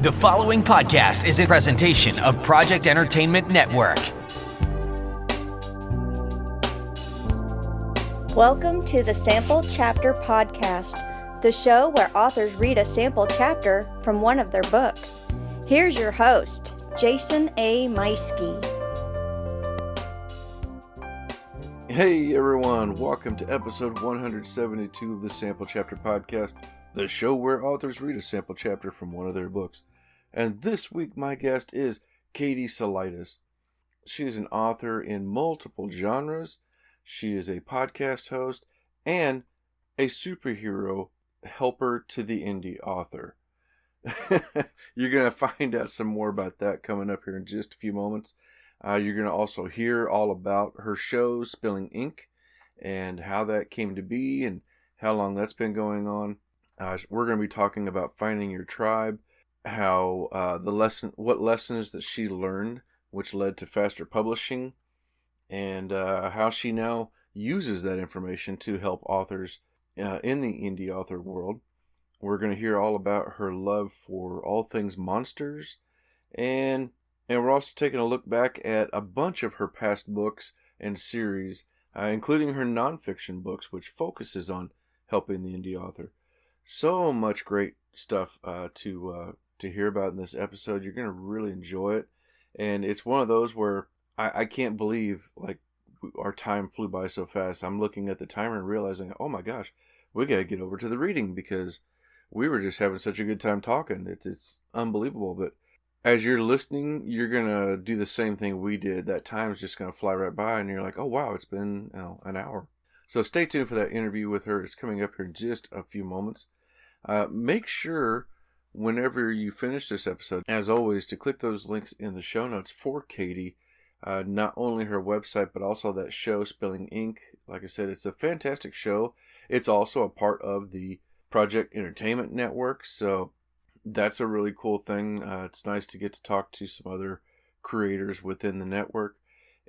The following podcast is a presentation of Project Entertainment Network. Welcome to the Sample Chapter Podcast, the show where authors read a sample chapter from one of their books. Here's your host, Jason A. Meiske. Hey everyone, welcome to episode 172 of the Sample Chapter Podcast, the show where authors read a sample chapter from one of their books. And this week my guest is Katie Salidas. She is an author in multiple genres. She is a podcast host and a superhero helper to the indie author. You're going to find out some more about that coming up here in just a few moments. You're going to also hear all about her show, Spilling Ink, and how that came to be and how long that's been going on. We're going to be talking about finding your tribe, how what lessons that she learned, which led to faster publishing, and how she now uses that information to help authors in the indie author world. We're going to hear all about her love for all things monsters, and we're also taking a look back at a bunch of her past books and series, including her nonfiction books, which focuses on helping the indie author. So much great stuff to hear about in this episode. You're going to really enjoy it. And it's one of those where I can't believe our time flew by so fast. I'm looking at the timer and realizing, oh my gosh, we got to get over to the reading because we were just having such a good time talking. It's unbelievable. But as you're listening, you're going to do the same thing we did. That time's just going to fly right by and you're like, oh wow, it's been an hour. So stay tuned for that interview with her. It's coming up here in just a few moments. Make sure whenever you finish this episode, as always, to click those links in the show notes for Katie. Not only her website, but also that show, Spilling Ink. Like I said, it's a fantastic show. It's also a part of the Project Entertainment Network, so that's a really cool thing. It's nice to get to talk to some other creators within the network.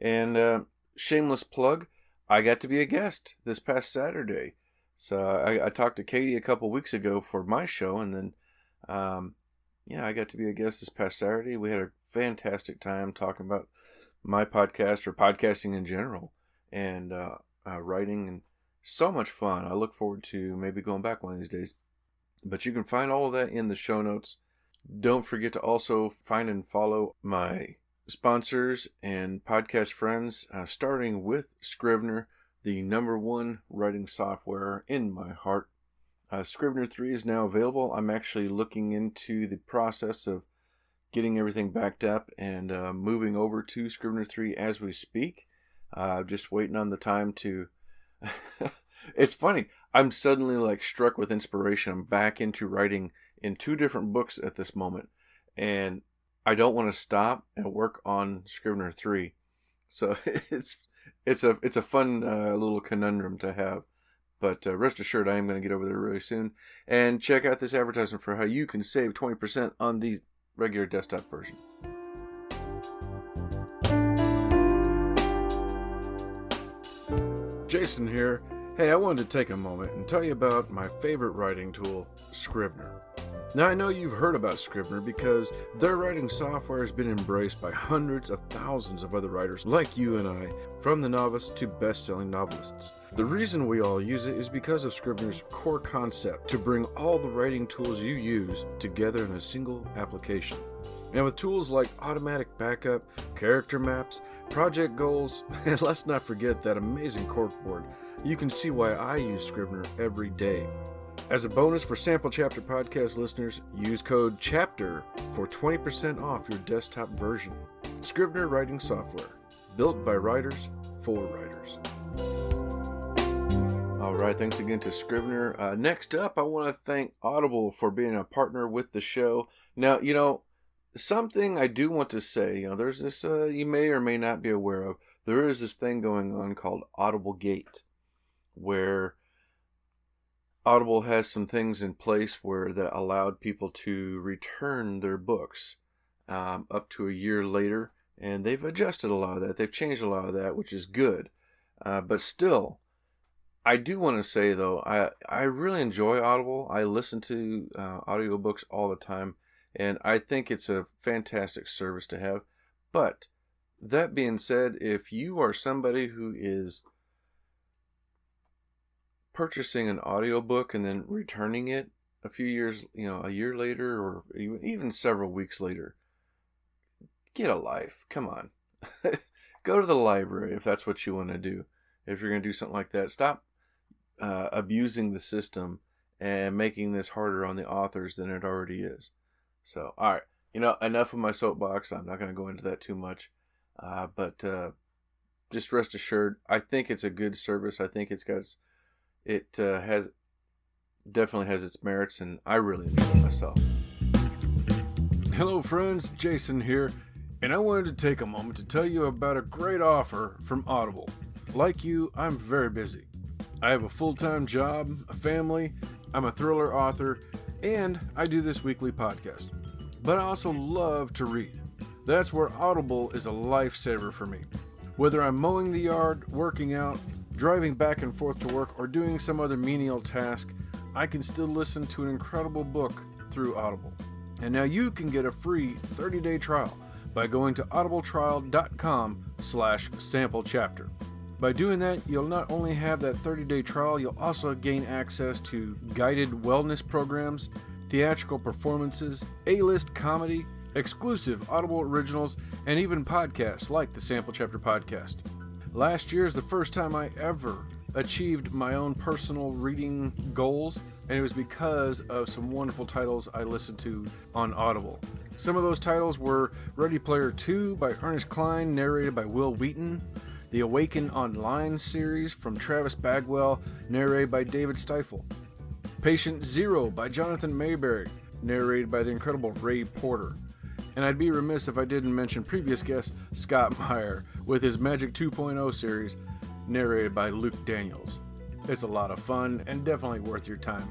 And shameless plug, I got to be a guest this past Saturday. So I talked to Katie a couple weeks ago for my show, and then I got to be a guest this past Saturday. We had a fantastic time talking about my podcast, or podcasting in general, and writing, and so much fun. I look forward to maybe going back one of these days. But you can find all of that in the show notes. Don't forget to also find and follow my sponsors and podcast friends, starting with Scrivener, the #1 writing software in my heart. Scrivener 3 is now available. I'm actually looking into the process of getting everything backed up and moving over to Scrivener 3 as we speak. Just waiting on the time to... It's funny. I'm suddenly struck with inspiration. I'm back into writing in 2 different books at this moment. And I don't want to stop and work on Scrivener 3. So it's a fun little conundrum to have. But rest assured, I am going to get over there really soon. And check out this advertisement for how you can save 20% on the regular desktop version. Jason here. Hey, I wanted to take a moment and tell you about my favorite writing tool, Scrivener. Now, I know you've heard about Scrivener because their writing software has been embraced by hundreds of thousands of other writers like you and I, from the novice to best-selling novelists. The reason we all use it is because of Scrivener's core concept to bring all the writing tools you use together in a single application. And with tools like automatic backup, character maps, project goals, and let's not forget that amazing corkboard, you can see why I use Scrivener every day. As a bonus for Sample Chapter Podcast listeners, use code CHAPTER for 20% off your desktop version. Scrivener writing software, built by writers for writers. All right, thanks again to Scrivener. Next up, I want to thank Audible for being a partner with the show. Now, something I do want to say, there's this, you may or may not be aware of, there is this thing going on called Audible Gate, where Audible has some things in place where that allowed people to return their books up to a year later, and they've adjusted a lot of that. They've changed a lot of that, which is good. But still, I do want to say, though, I really enjoy Audible. I listen to audiobooks all the time, And I think it's a fantastic service to have. But that being said, if you are somebody who is purchasing an audiobook and then returning it a few years, a year later or even several weeks later, get a life. Come on. Go to the library if that's what you want to do. If you're going to do something like that, stop abusing the system and making this harder on the authors than it already is. So, all right. Enough of my soapbox. I'm not going to go into that too much. But just rest assured, I think it's a good service. I think definitely has its merits, and I really enjoy it myself. Hello friends, Jason here, and I wanted to take a moment to tell you about a great offer from Audible. Like you, I'm very busy. I have a full-time job, a family, I'm a thriller author, and I do this weekly podcast. But I also love to read. That's where Audible is a lifesaver for me. Whether I'm mowing the yard, working out, driving back and forth to work, or doing some other menial task, I can still listen to an incredible book through Audible. And now you can get a free 30-day trial by going to audibletrial.com/samplechapter. By doing that, you'll not only have that 30-day trial, you'll also gain access to guided wellness programs, theatrical performances, A-list comedy, exclusive Audible originals, and even podcasts like the Sample Chapter Podcast. Last year is the first time I ever achieved my own personal reading goals, and it was because of some wonderful titles I listened to on Audible. Some of those titles were Ready Player 2 by Ernest Cline, narrated by Will Wheaton, the Awaken Online series from Travis Bagwell, narrated by David Stifel, Patient Zero by Jonathan Mayberry, narrated by the incredible Ray Porter. And I'd be remiss if I didn't mention previous guest Scott Meyer with his Magic 2.0 series, narrated by Luke Daniels. It's a lot of fun and definitely worth your time.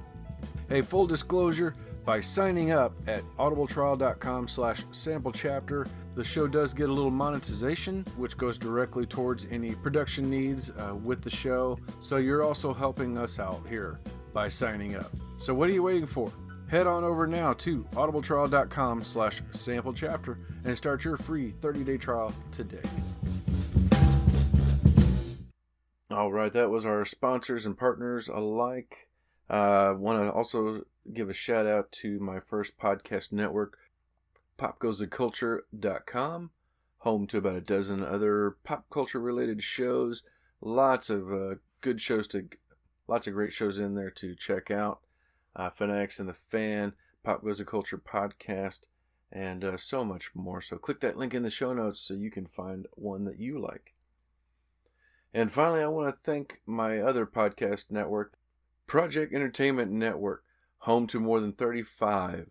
Hey, full disclosure, by signing up at audibletrial.com/samplechapter, the show does get a little monetization, which goes directly towards any production needs with the show. So you're also helping us out here by signing up. So what are you waiting for? Head on over now to audibletrial.com/samplechapter and start your free 30-day trial today. All right, that was our sponsors and partners alike. I want to also give a shout out to my first podcast network, popgoestheculture.com, home to about a dozen other pop culture related shows. Lots of great shows in there to check out. Fanatics and the Fan, Pop Goes the Culture podcast, and so much more. So click that link in the show notes so you can find one that you like. And finally, I want to thank my other podcast network, Project Entertainment Network, home to more than 35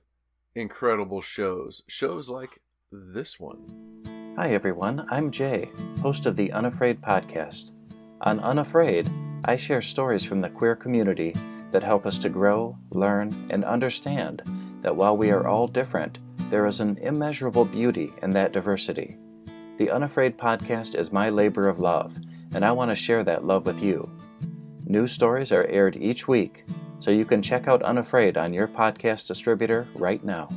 incredible shows. Shows like this one. Hi everyone, I'm Jay, host of the Unafraid podcast. On Unafraid, I share stories from the queer community that help us to grow, learn, and understand that while we are all different, there is an immeasurable beauty in that diversity. The Unafraid podcast is my labor of love, and I want to share that love with you. New stories are aired each week, so you can check out Unafraid on your podcast distributor right now.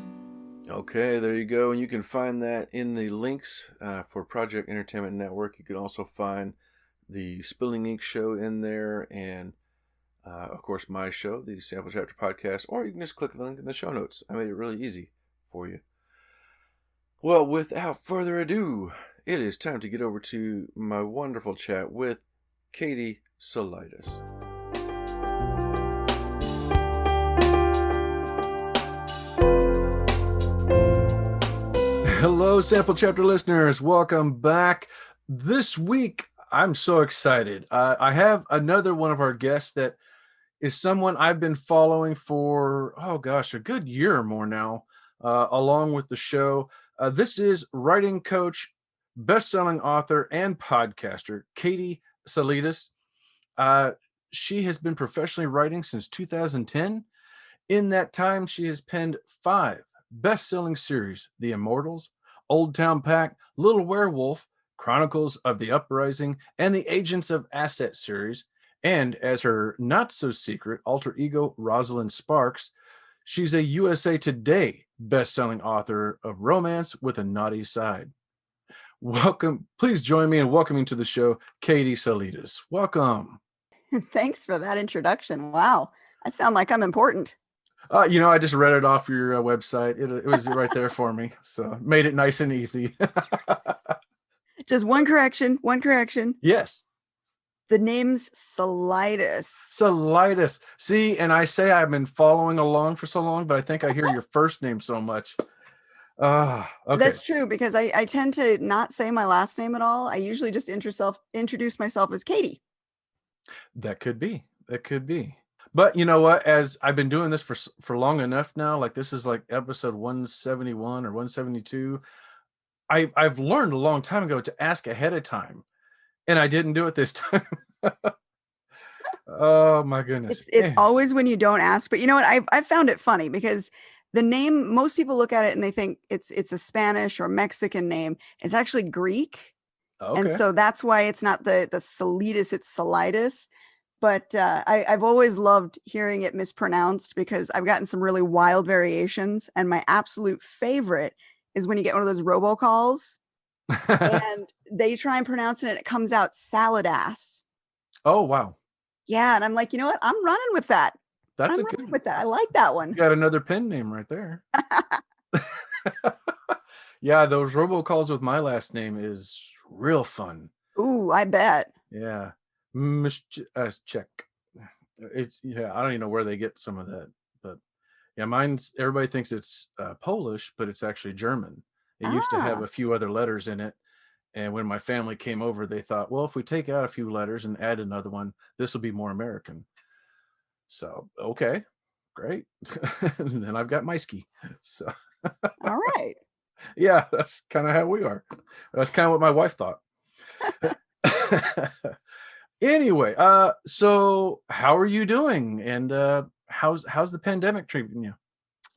Okay, there you go. And you can find that in the links for Project Entertainment Network. You can also find the Spilling Ink show in there, and of course my show, the Sample Chapter Podcast, or you can just click the link in the show notes. I made it really easy for you. Well, without further ado, it is time to get over to my wonderful chat with Katie Salidas. Hello, Sample Chapter listeners. Welcome back. This week, I'm so excited. I have another one of our guests that is someone I've been following for, a good year or more now, along with the show. This is writing coach, best-selling author, and podcaster, Katie Salidas. She has been professionally writing since 2010. In that time, she has penned 5 best-selling series: The Immortals, Old Town Pact, Little Werewolf, Chronicles of the Uprising, and the Agents of Asset series. And as her not-so-secret alter ego, Rosalind Sparks, She's a USA Today best-selling author of romance with a naughty side. Welcome. Please join me in welcoming to the show, Katie Salidas. Welcome. Thanks for that introduction. Wow. I sound like I'm important. I just read it off your website. It was right there for me. So made it nice and easy. Just one correction. Yes. The name's Salidas. Salidas. See, and I say I've been following along for so long, but I think I hear your first name so much. Okay. That's true, because I tend to not say my last name at all. I usually just introduce myself as Katie. That could be. But you know what? As I've been doing this for long enough now, like this is like episode 171 or 172. I've learned a long time ago to ask ahead of time, and I didn't do it this time. Oh my goodness! It's always when you don't ask. But you know what? I've found it funny because the name, most people look at it and they think it's a Spanish or Mexican name. It's actually Greek. Okay. And so that's why it's not the Salidas, it's Salidas. But I've always loved hearing it mispronounced because I've gotten some really wild variations. And my absolute favorite is when you get one of those robocalls and they try and pronounce it and it comes out Salidas. Oh, wow. Yeah. And I'm like, you know what? I'm running with that. That's I'm running with that. I like that one. You got another pen name right there. Yeah, those robocalls with my last name is real fun. Ooh, I bet. Yeah. Check. I don't even know where they get some of that, but yeah, everybody thinks it's Polish, but it's actually German. It used to have a few other letters in it. And when my family came over, they thought, well, if we take out a few letters and add another one, this will be more American. So, okay, great. And then I've got Maisky. So, all right. Yeah, that's kind of how we are. That's kind of what my wife thought. Anyway, so how are you doing? And how's the pandemic treating you?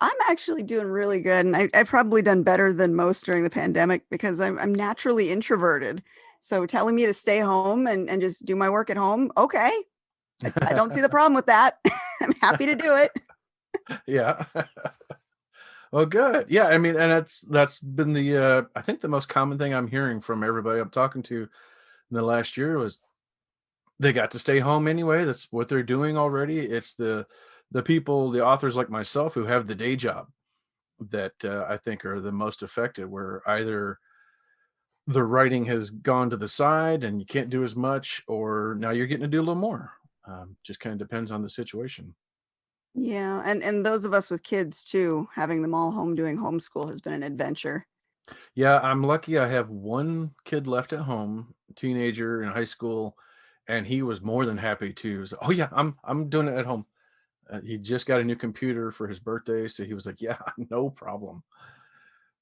I'm actually doing really good. And I've probably done better than most during the pandemic because I'm naturally introverted. So telling me to stay home and just do my work at home, okay. I don't see the problem with that. I'm happy to do it. Yeah. Well, good. Yeah, I mean, and that's been I think the most common thing I'm hearing from everybody I'm talking to in the last year was they got to stay home anyway. That's what they're doing already. It's the people, the authors like myself who have the day job that I think are the most affected, where either the writing has gone to the side and you can't do as much, or now you're getting to do a little more. Just kind of depends on the situation. Yeah. And those of us with kids too, having them all home doing homeschool has been an adventure. Yeah, I'm lucky. I have one kid left at home, teenager in high school, and he was more than happy to. So, oh yeah, I'm doing it at home. He just got a new computer for his birthday, so he was like, "Yeah, no problem."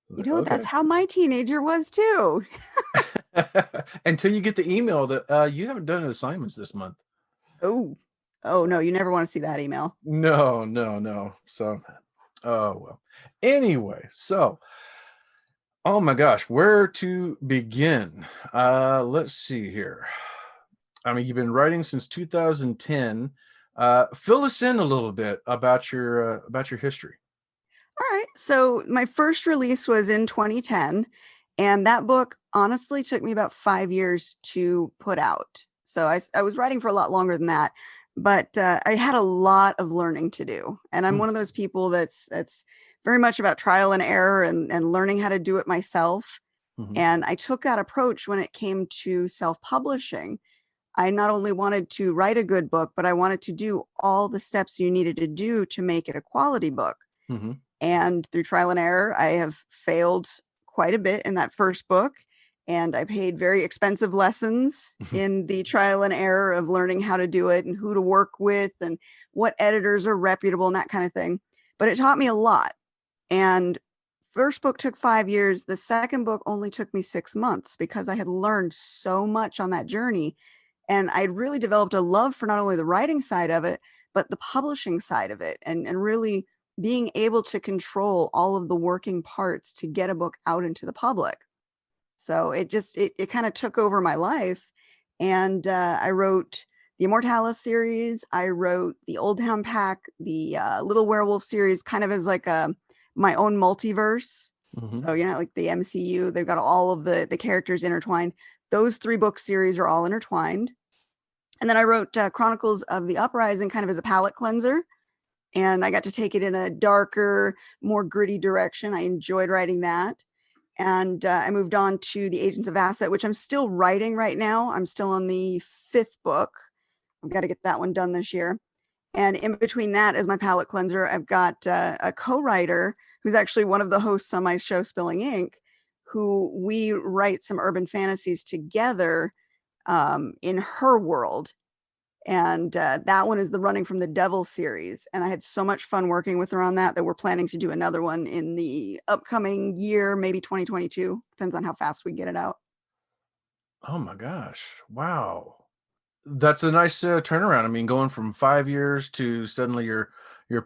You know, that's how my teenager was too. Until you get the email that you haven't done assignments this month. Oh, no, you never want to see that email. No. So, oh well. Anyway, so, oh my gosh, where to begin? Let's see here. I mean, you've been writing since 2010. Fill us in a little bit about your history. All right. So my first release was in 2010, and that book honestly took me about 5 years to put out. So I was writing for a lot longer than that, but I had a lot of learning to do. And I'm one of those people that's very much about trial and error and learning how to do it myself. Mm-hmm. And I took that approach when it came to self-publishing. I not only wanted to write a good book, but I wanted to do all the steps you needed to do to make it a quality book. Mm-hmm. And through trial and error, I have failed quite a bit in that first book. And I paid very expensive lessons in the trial and error of learning how to do it and who to work with and what editors are reputable and that kind of thing. But it taught me a lot. And first book took 5 years. The second book only took me 6 months because I had learned so much on that journey. And I'd really developed a love for not only the writing side of it, but the publishing side of it and really being able to control all of the working parts to get a book out into the public. So it kind of took over my life. And I wrote the Immortalis series. I wrote the Old Town Pack, the Little Werewolf series, kind of as like my own multiverse. So, like the MCU, they've got all of the characters intertwined. Those 3 book series are all intertwined. And then I wrote Chronicles of the Uprising kind of as a palate cleanser. And I got to take it in a darker, more gritty direction. I enjoyed writing that. And I moved on to the Agents of Asset, which I'm still writing right now. I'm still on the 5th book. I've got to get that one done this year. And in between that, as my palate cleanser, I've got a co-writer who's actually one of the hosts on my show, Spilling Ink, who we write some urban fantasies together in her world. And that one is the Running from the Devil series. And I had so much fun working with her on that we're planning to do another one in the upcoming year, maybe 2022. Depends on how fast we get it out. Oh my gosh. Wow. That's a nice turnaround. I mean, going from 5 years to suddenly you're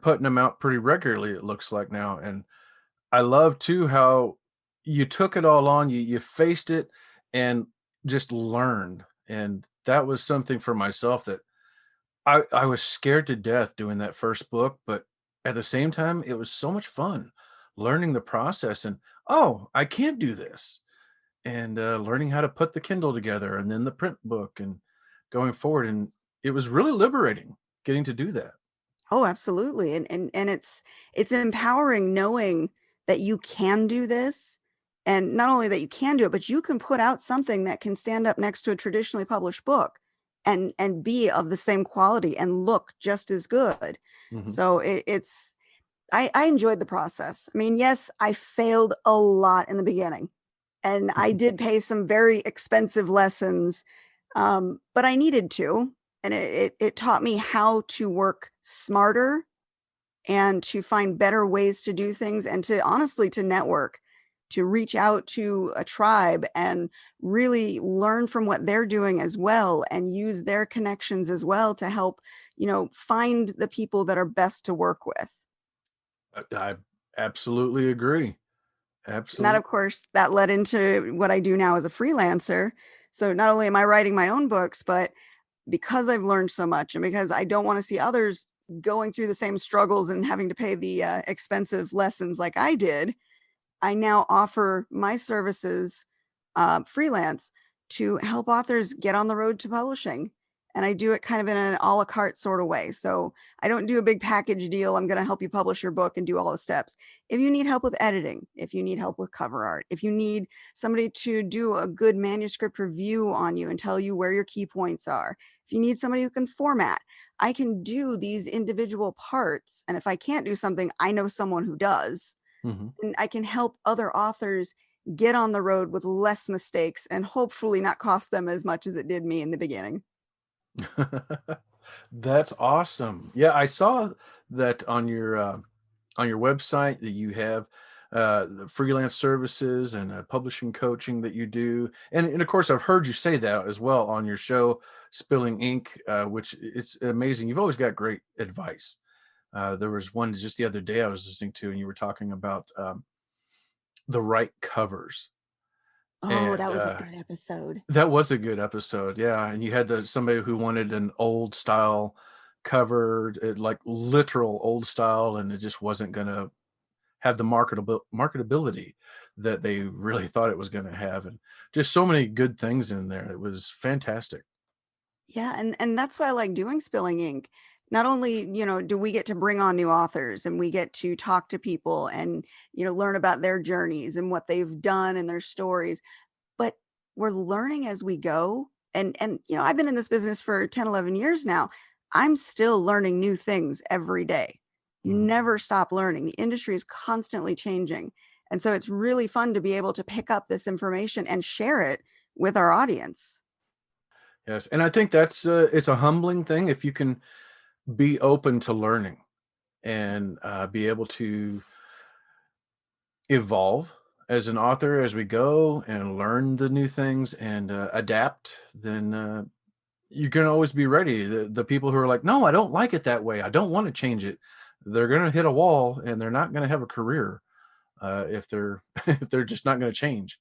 putting them out pretty regularly, it looks like now. And I love too how you took it all on, you faced it and just learned. And that was something for myself that I was scared to death doing that first book, but at the same time, it was so much fun learning the process and, oh, I can't do this. And learning how to put the Kindle together and then the print book and going forward. And it was really liberating getting to do that. Oh, absolutely. And it's empowering knowing that you can do this. And not only that you can do it, but you can put out something that can stand up next to a traditionally published book and be of the same quality and look just as good. So I enjoyed the process. I mean, yes, I failed a lot in the beginning and I did pay some very expensive lessons, but I needed to. And it taught me how to work smarter and to find better ways to do things and to honestly to network, to reach out to a tribe and really learn from what they're doing as well and use their connections as well to help, find the people that are best to work with. I absolutely agree. And that, Absolutely. of course, that led into what I do now as a freelancer. So not only am I writing my own books, but because I've learned so much and because I don't want to see others going through the same struggles and having to pay the expensive lessons like I did, I now offer my services freelance to help authors get on the road to publishing. And I do it kind of in an a la carte sort of way. So I don't do a big package deal. I'm going to help you publish your book and do all the steps. If you need help with editing, if you need help with cover art, if you need somebody to do a good manuscript review on you and tell you where your key points are, if you need somebody who can format, I can do these individual parts. And if I can't do something, I know someone who does. And I can help other authors get on the road with less mistakes and hopefully not cost them as much as it did me in the beginning. That's awesome. Yeah, I saw that on your website that you have the freelance services and publishing coaching that you do, and of course I've heard you say that as well on your show, Spilling Ink, which it's amazing. You've always got great advice. There was one just the other day I was listening to, and you were talking about the right covers. Oh, And that was a good episode. that was a good episode, yeah. And you had somebody who wanted an old style cover, like literal old style, and it just wasn't going to have the marketability that they really thought it was going to have, and just so many good things in there. It was fantastic. Yeah, and that's why I like doing Spilling Ink. Not only, do we get to bring on new authors and we get to talk to people and, learn about their journeys and what they've done and their stories, but we're learning as we go. And I've been in this business for 10, 11 years now. I'm still learning new things every day. You never stop learning. The industry is constantly changing. And so it's really fun to be able to pick up this information and share it with our audience. Yes, and I think that's it's a humbling thing if you can be open to learning and be able to evolve as an author as we go and learn the new things and adapt. Then you can always be ready. The people who are like, no, I don't like it that way, I don't want to change it, they're going to hit a wall and they're not going to have a career if they're if they're just not going to change.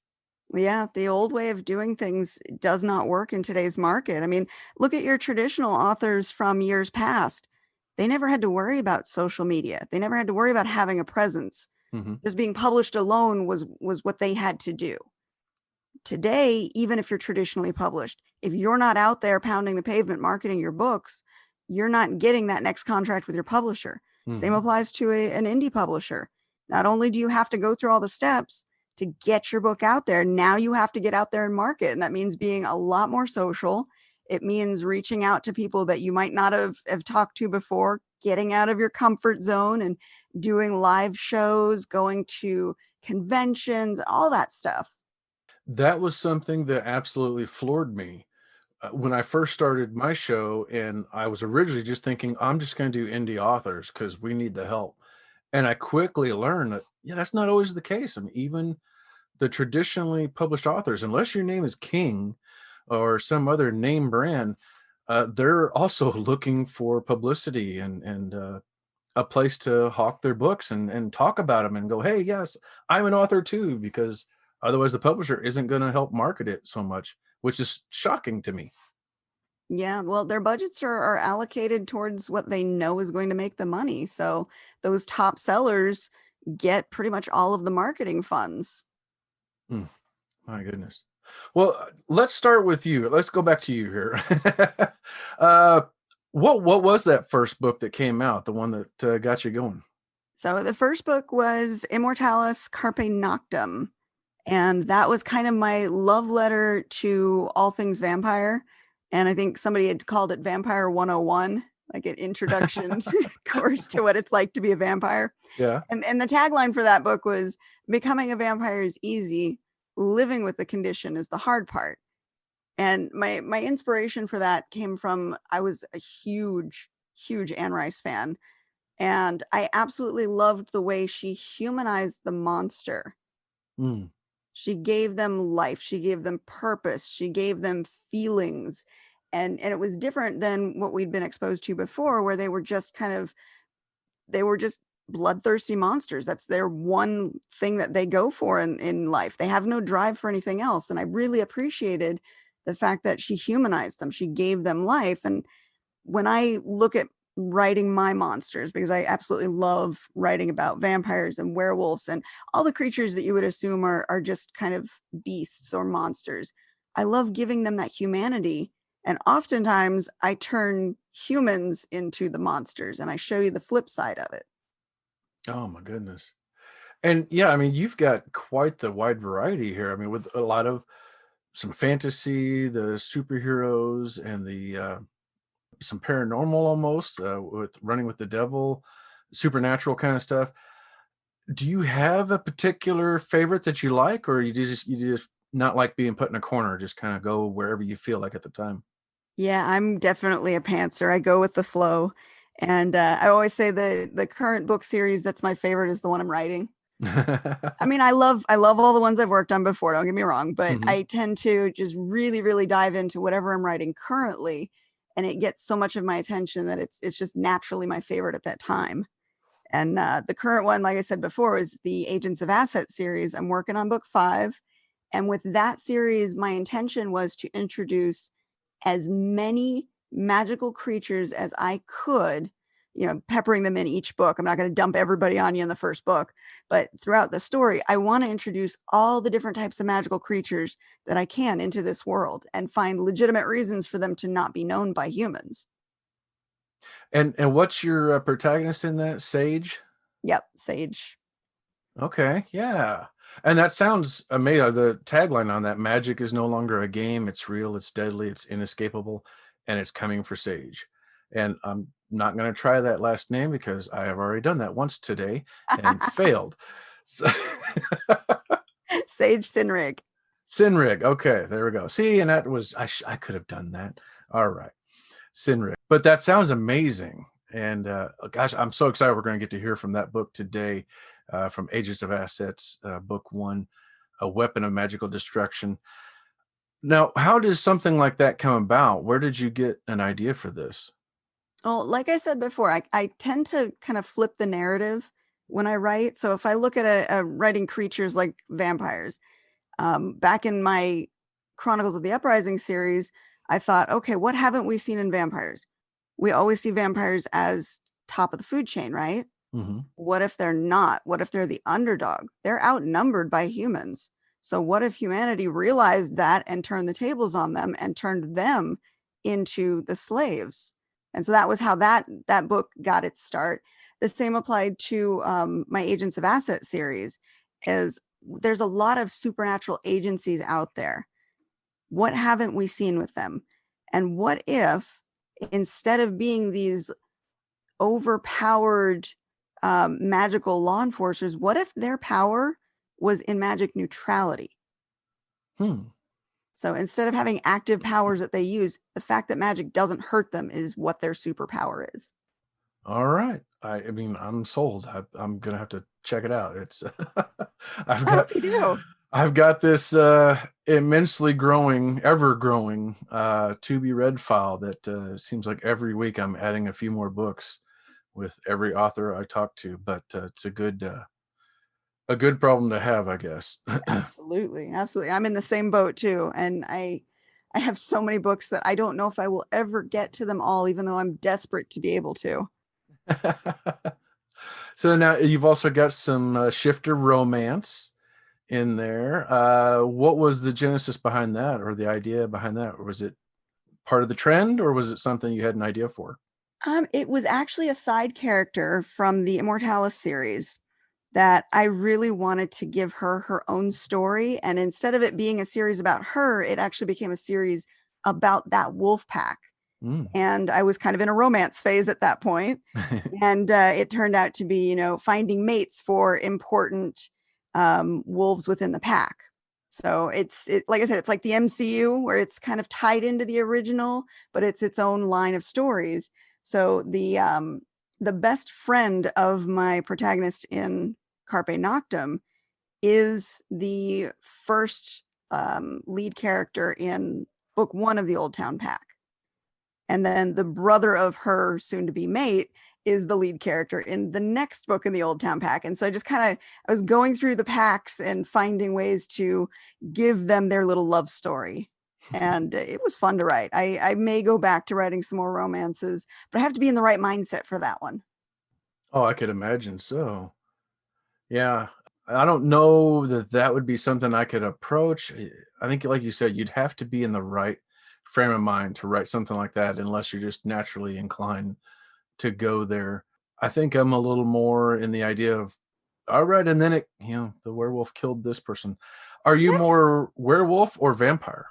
Yeah, the old way of doing things does not work in today's market. I mean, look at your traditional authors from years past. They never had to worry about social media. They never had to worry about having a presence. Hmm. Just being published alone was what they had to do. Today, even if you're traditionally published, if you're not out there pounding the pavement marketing your books, you're not getting that next contract with your publisher. Same Hmm. applies to an indie publisher. Not only do you have to go through all the steps to get your book out there, now you have to get out there and market. And that means being a lot more social. It means reaching out to people that you might not have talked to before, getting out of your comfort zone and doing live shows, going to conventions, all that stuff. That was something that absolutely floored me. When I first started my show, and I was originally just thinking, I'm just going to do indie authors because we need the help. And I quickly learned that, yeah, that's not always the case. I mean, even the traditionally published authors, unless your name is King or some other name brand, they're also looking for publicity and a place to hawk their books and talk about them and go, hey, yes, I'm an author too, because otherwise the publisher isn't going to help market it so much, which is shocking to me. Yeah, well, their budgets are allocated towards what they know is going to make the money. So those top sellers get pretty much all of the marketing funds. Hmm, my goodness. Well, let's start with you. Let's go back to you here. uh, what was that first book that came out, the one that got you going? So the first book was Immortalis Carpe Noctem. And that was kind of my love letter to all things vampire. And I think somebody had called it Vampire 101, like an introduction course to what it's like to be a vampire. Yeah. And the tagline for that book was becoming a vampire is easy, living with the condition is the hard part. And my inspiration for that came from I was a huge Anne Rice fan, and I absolutely loved the way she humanized the monster. Mm. She gave them life, she gave them purpose, she gave them feelings. And it was different than what we'd been exposed to before, where they were just bloodthirsty monsters. That's their one thing that they go for in life. They have no drive for anything else. And I really appreciated the fact that she humanized them. She gave them life. And when I look at writing my monsters, because I absolutely love writing about vampires and werewolves and all the creatures that you would assume are just kind of beasts or monsters, I love giving them that humanity. And oftentimes I turn humans into the monsters and I show you the flip side of it. Oh my goodness. And yeah, I mean, you've got quite the wide variety here. I mean, with a lot of some fantasy, the superheroes, and the some paranormal almost with running with the devil, supernatural kind of stuff. Do you have a particular favorite that you like, or you just not like being put in a corner, just kind of go wherever you feel like at the time? Yeah, I'm definitely a pantser. I go with the flow. And I always say the current book series that's my favorite is the one I'm writing. I mean, I love all the ones I've worked on before, don't get me wrong, but Mhm. I tend to just really dive into whatever I'm writing currently, and it gets so much of my attention that it's just naturally my favorite at that time. And the current one, like I said before, is the Agents of Asset series. I'm working on book 5, and with that series, my intention was to introduce as many magical creatures as I could, peppering them in each book. I'm not going to dump everybody on you in the first book, but throughout the story, I want to introduce all the different types of magical creatures that I can into this world and find legitimate reasons for them to not be known by humans. And what's your protagonist in that? Sage? Yep, Sage. Okay, yeah. And that sounds amazing. The tagline on that, magic is no longer a game, it's real, it's deadly, it's inescapable, and it's coming for Sage. And I'm not going to try that last name because I have already done that once today and failed. So Sage Sinrig. Sinrig. Okay, there we go. See, and that was I could have done that. All right. Sinrig. But that sounds amazing. And gosh, I'm so excited we're going to get to hear from that book today, from Agents of Assets, book 1, A Weapon of Magical Destruction. Now, how does something like that come about? Where did you get an idea for this? Well, like I said before, I tend to kind of flip the narrative when I write. So if I look at a writing creatures like vampires, Back in my Chronicles of the Uprising series, I thought, okay, what haven't we seen in vampires? We always see vampires as top of the food chain, right? Mm-hmm. What if they're not? What if they're the underdog? They're outnumbered by humans. So what if humanity realized that and turned the tables on them and turned them into the slaves? And so that was how that book got its start. The same applied to my Agents of Asset series. Is there's a lot of supernatural agencies out there. What haven't we seen with them? And what if, instead of being these overpowered magical law enforcers, what if their power was in magic neutrality? So instead of having active powers that they use, the fact that magic doesn't hurt them is what their superpower is. All right. I mean, I'm sold. I'm gonna have to check it out. It's I've I got hope you do. I've got this immensely growing, ever growing to be read file that seems like every week I'm adding a few more books with every author I talk to. But it's a good problem to have, I guess. Absolutely. I'm in the same boat too. And I have so many books that I don't know if I will ever get to them all, even though I'm desperate to be able to. So now you've also got some shifter romance in there. What was the genesis behind that, or the idea behind that? Or was it part of the trend, or was it something you had an idea for? It was actually a side character from the Immortalis series that I really wanted to give her own story. And instead of it being a series about her, it actually became a series about that wolf pack. And I was kind of in a romance phase at that point. And it turned out to be, finding mates for important wolves within the pack. So it's like I said, it's like the MCU, where it's kind of tied into the original, but it's its own line of stories. So the best friend of my protagonist in Carpe Noctem is the first lead character in book 1 of the Old Town Pack. And then the brother of her soon-to-be mate is the lead character in the next book in the Old Town Pack. And so I was going through the packs and finding ways to give them their little love story. And it was fun to write. I may go back to writing some more romances, but I have to be in the right mindset for that one. Oh, I could imagine so. Yeah. I don't know that would be something I could approach. I think, like you said, you'd have to be in the right frame of mind to write something like that, unless you're just naturally inclined to go there. I think I'm a little more in the idea of, all right, and then the werewolf killed this person. Are you more werewolf or vampire?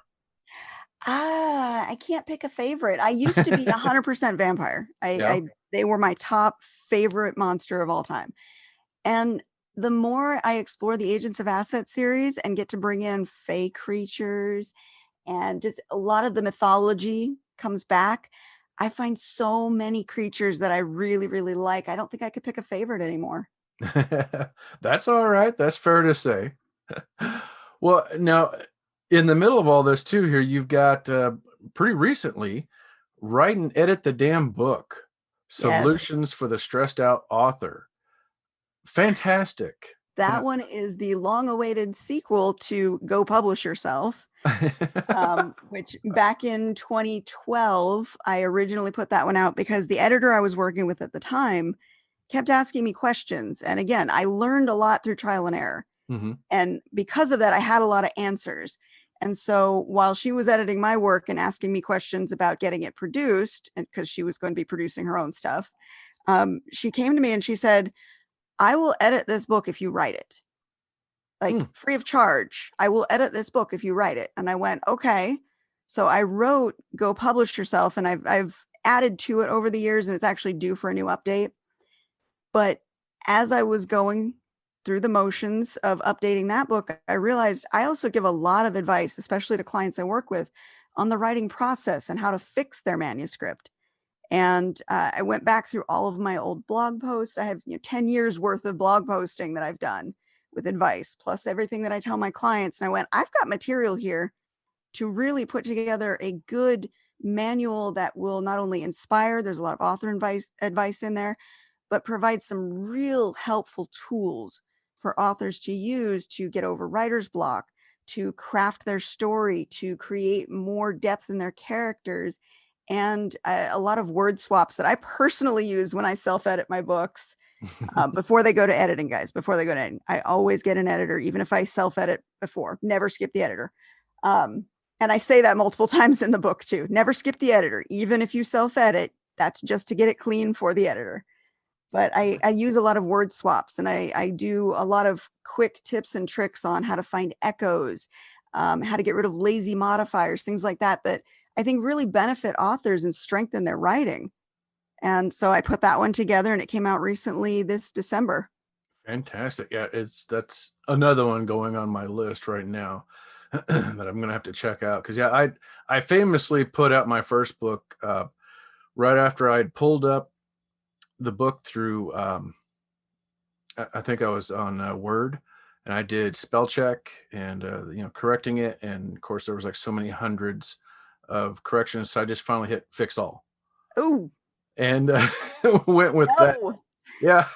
I can't pick a favorite. I used to be 100% vampire. They were my top favorite monster of all time. And the more I explore the Agents of Asset series and get to bring in fey creatures, and just a lot of the mythology comes back, I find so many creatures that I really, really like. I don't think I could pick a favorite anymore. That's all right. That's fair to say. Well, now, in the middle of all this too, here you've got pretty recently Write and Edit the Damn Book, Solutions for the Stressed Out Author. Fantastic. That one is the long-awaited sequel to Go Publish Yourself, which back in 2012, I originally put that one out because the editor I was working with at the time kept asking me questions. And again, I learned a lot through trial and error. Mm-hmm. And because of that, I had a lot of answers. And so while she was editing my work and asking me questions about getting it produced, and because she was going to be producing her own stuff, she came to me and she said, I will edit this book if you write it. Free of charge. I will edit this book if you write it. And I went, okay. So I wrote Go Publish Yourself, and I've added to it over the years, and it's actually due for a new update. But as I was going through the motions of updating that book, I realized I also give a lot of advice, especially to clients I work with, on the writing process and how to fix their manuscript. And I went back through all of my old blog posts. I have 10 years worth of blog posting that I've done with advice, plus everything that I tell my clients. And I went, I've got material here to really put together a good manual that will not only inspire, there's a lot of author advice in there, but provide some real helpful tools for authors to use to get over writer's block, to craft their story, to create more depth in their characters, and a lot of word swaps that I personally use when I self-edit my books. Before they go to editing, guys, before they go to editing, I always get an editor, even if I self-edit before. Never skip the editor. And I say that multiple times in the book too. Never skip the editor. Even if you self-edit, that's just to get it clean for the editor. But I use a lot of word swaps, and I do a lot of quick tips and tricks on how to find echoes, how to get rid of lazy modifiers, things like that, that I think really benefit authors and strengthen their writing. And so I put that one together, and it came out recently this December. Fantastic. Yeah, that's another one going on my list right now that I'm gonna have to check out. Because yeah, I famously put out my first book right after I'd pulled up the book through I think I was on Word, and I did spell check and correcting it, and of course there was like so many hundreds of corrections, so I just finally hit fix all. Oh, And went with that. Yeah.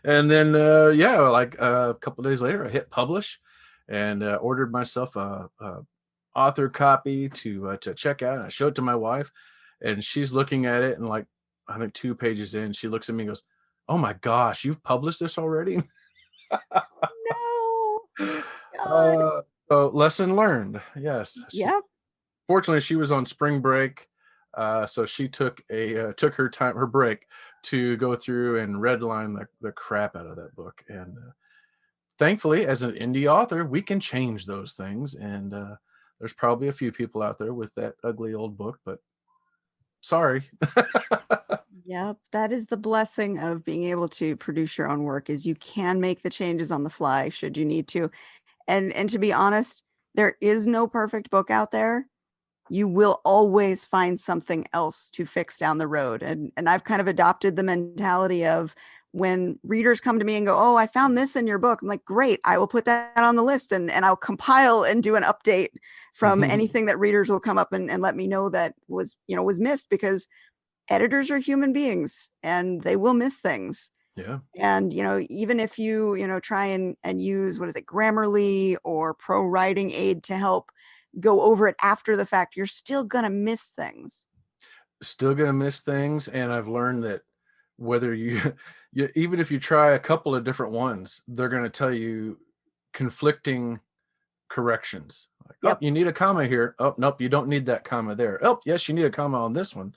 And then like a couple of days later I hit publish and ordered myself a author copy to check out. And I showed it to my wife, and she's looking at it, and like I think 2 pages in, she looks at me and goes, "Oh my gosh, you've published this already?" No. God. So lesson learned. Yes. Yep. Fortunately, she was on spring break, so she took her break to go through and redline the crap out of that book. And thankfully, as an indie author, we can change those things. And there's probably a few people out there with that ugly old book, but sorry. Yep, that is the blessing of being able to produce your own work, is you can make the changes on the fly should you need to. And to be honest, there is no perfect book out there. You will always find something else to fix down the road. And I've kind of adopted the mentality of, when readers come to me and go, "Oh, I found this in your book," I'm like, "Great, I will put that on the list, and I'll compile and do an update from anything that readers will come up and let me know that was missed," because editors are human beings and they will miss things. Yeah. And, even if you, try and use, Grammarly or Pro Writing Aid to help go over it after the fact, you're still going to miss things. And I've learned that whether you even if you try a couple of different ones, they're going to tell you conflicting corrections. Like, Yep. "Oh, you need a comma here. Oh, nope, you don't need that comma there. Oh, yes, you need a comma on this one.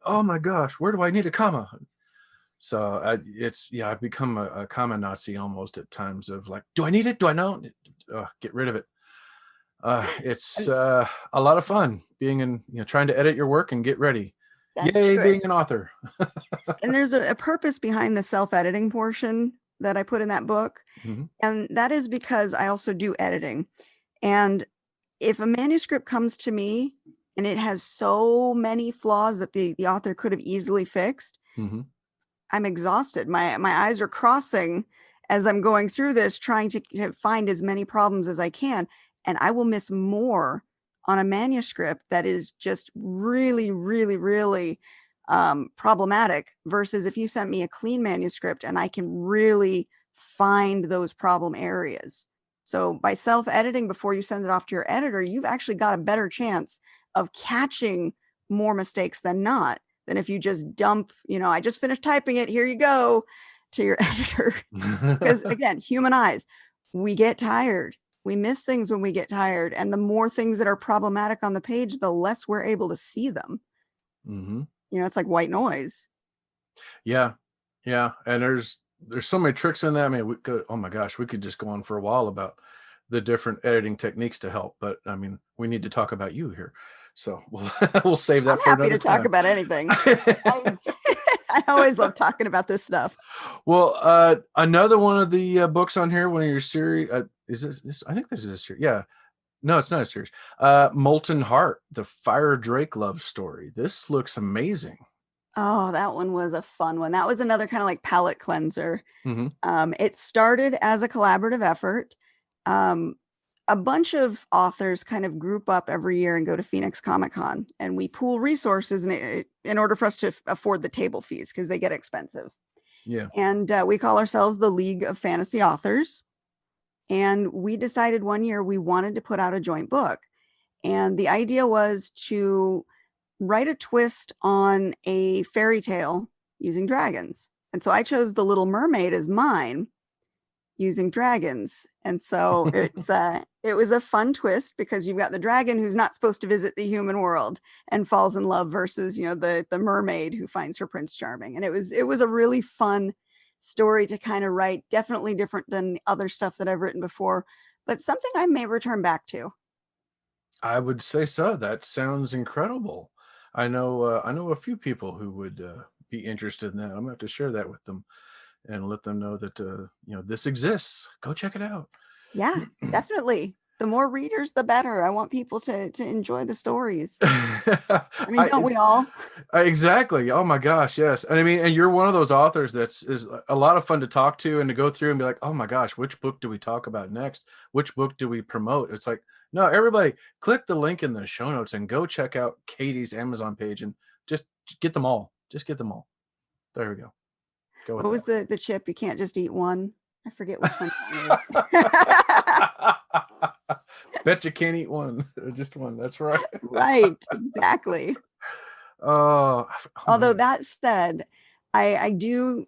Oh my gosh, where do I need a comma?" So I've become a comma Nazi almost at times, of like, do I need it? Do I know? Get rid of it. It's a lot of fun being trying to edit your work and get ready. That's Yay, true. being an author. And there's a purpose behind the self-editing portion that I put in that book. Mhm. And that is because I also do editing. And if a manuscript comes to me and it has so many flaws that the author could have easily fixed, Mhm. I'm exhausted. My eyes are crossing as I'm going through this, trying to find as many problems as I can. And I will miss more on a manuscript that is just really, really, really problematic, versus if you sent me a clean manuscript and I can really find those problem areas. So by self-editing before you send it off to your editor, you've actually got a better chance of catching more mistakes than not, than if you just dump, "I just finished typing it, here you go," to your editor. Because again, human eyes, we get tired. We miss things when we get tired. And the more things that are problematic on the page, the less we're able to see them. Mhm. It's like white noise. Yeah. And there's so many tricks in that. I mean, oh my gosh, we could just go on for a while about the different editing techniques to help, but I mean, we need to talk about you here, so we'll save that I'm for happy another to talk time. about anything. I always love talking about this stuff. Well, another one of the books on here, one of your series, is this? I think this is a series. Yeah, no, it's not a series. Molten Heart, the Fire Drake love story. This looks amazing. Oh, that one was a fun one. That was another kind of like palate cleanser. Mhm. It started as a collaborative effort. A bunch of authors kind of group up every year and go to Phoenix Comic Con, and we pool resources in order for us to afford the table fees, because they get expensive. Yeah. And we call ourselves the League of Fantasy Authors. And we decided one year we wanted to put out a joint book. And the idea was to write a twist on a fairy tale using dragons. And so I chose The Little Mermaid as mine using dragons. And so it was a fun twist because you've got the dragon who's not supposed to visit the human world and falls in love versus, the mermaid who finds her Prince Charming. And it was a really fun story to kind of write, definitely different than other stuff that I've written before, but something I may return back to. I would say so. That sounds incredible. I know a few people who would be interested in that. I'm gonna have to share that with them and let them know that this exists. Go check it out. Yeah, definitely. The more readers, the better. I want people to enjoy the stories. I mean, don't we all? Exactly. Oh my gosh, yes. And I mean, and you're one of those authors is a lot of fun to talk to and to go through and be like, oh my gosh, which book do we talk about next? Which book do we promote? It's like, no, everybody click the link in the show notes and go check out Katie's Amazon page and just get them all. Just get them all. There we go. What was the chip? You can't just eat one. I forget which one. Bet you can't eat one, just one. That's right. Right, exactly. Although that said, I do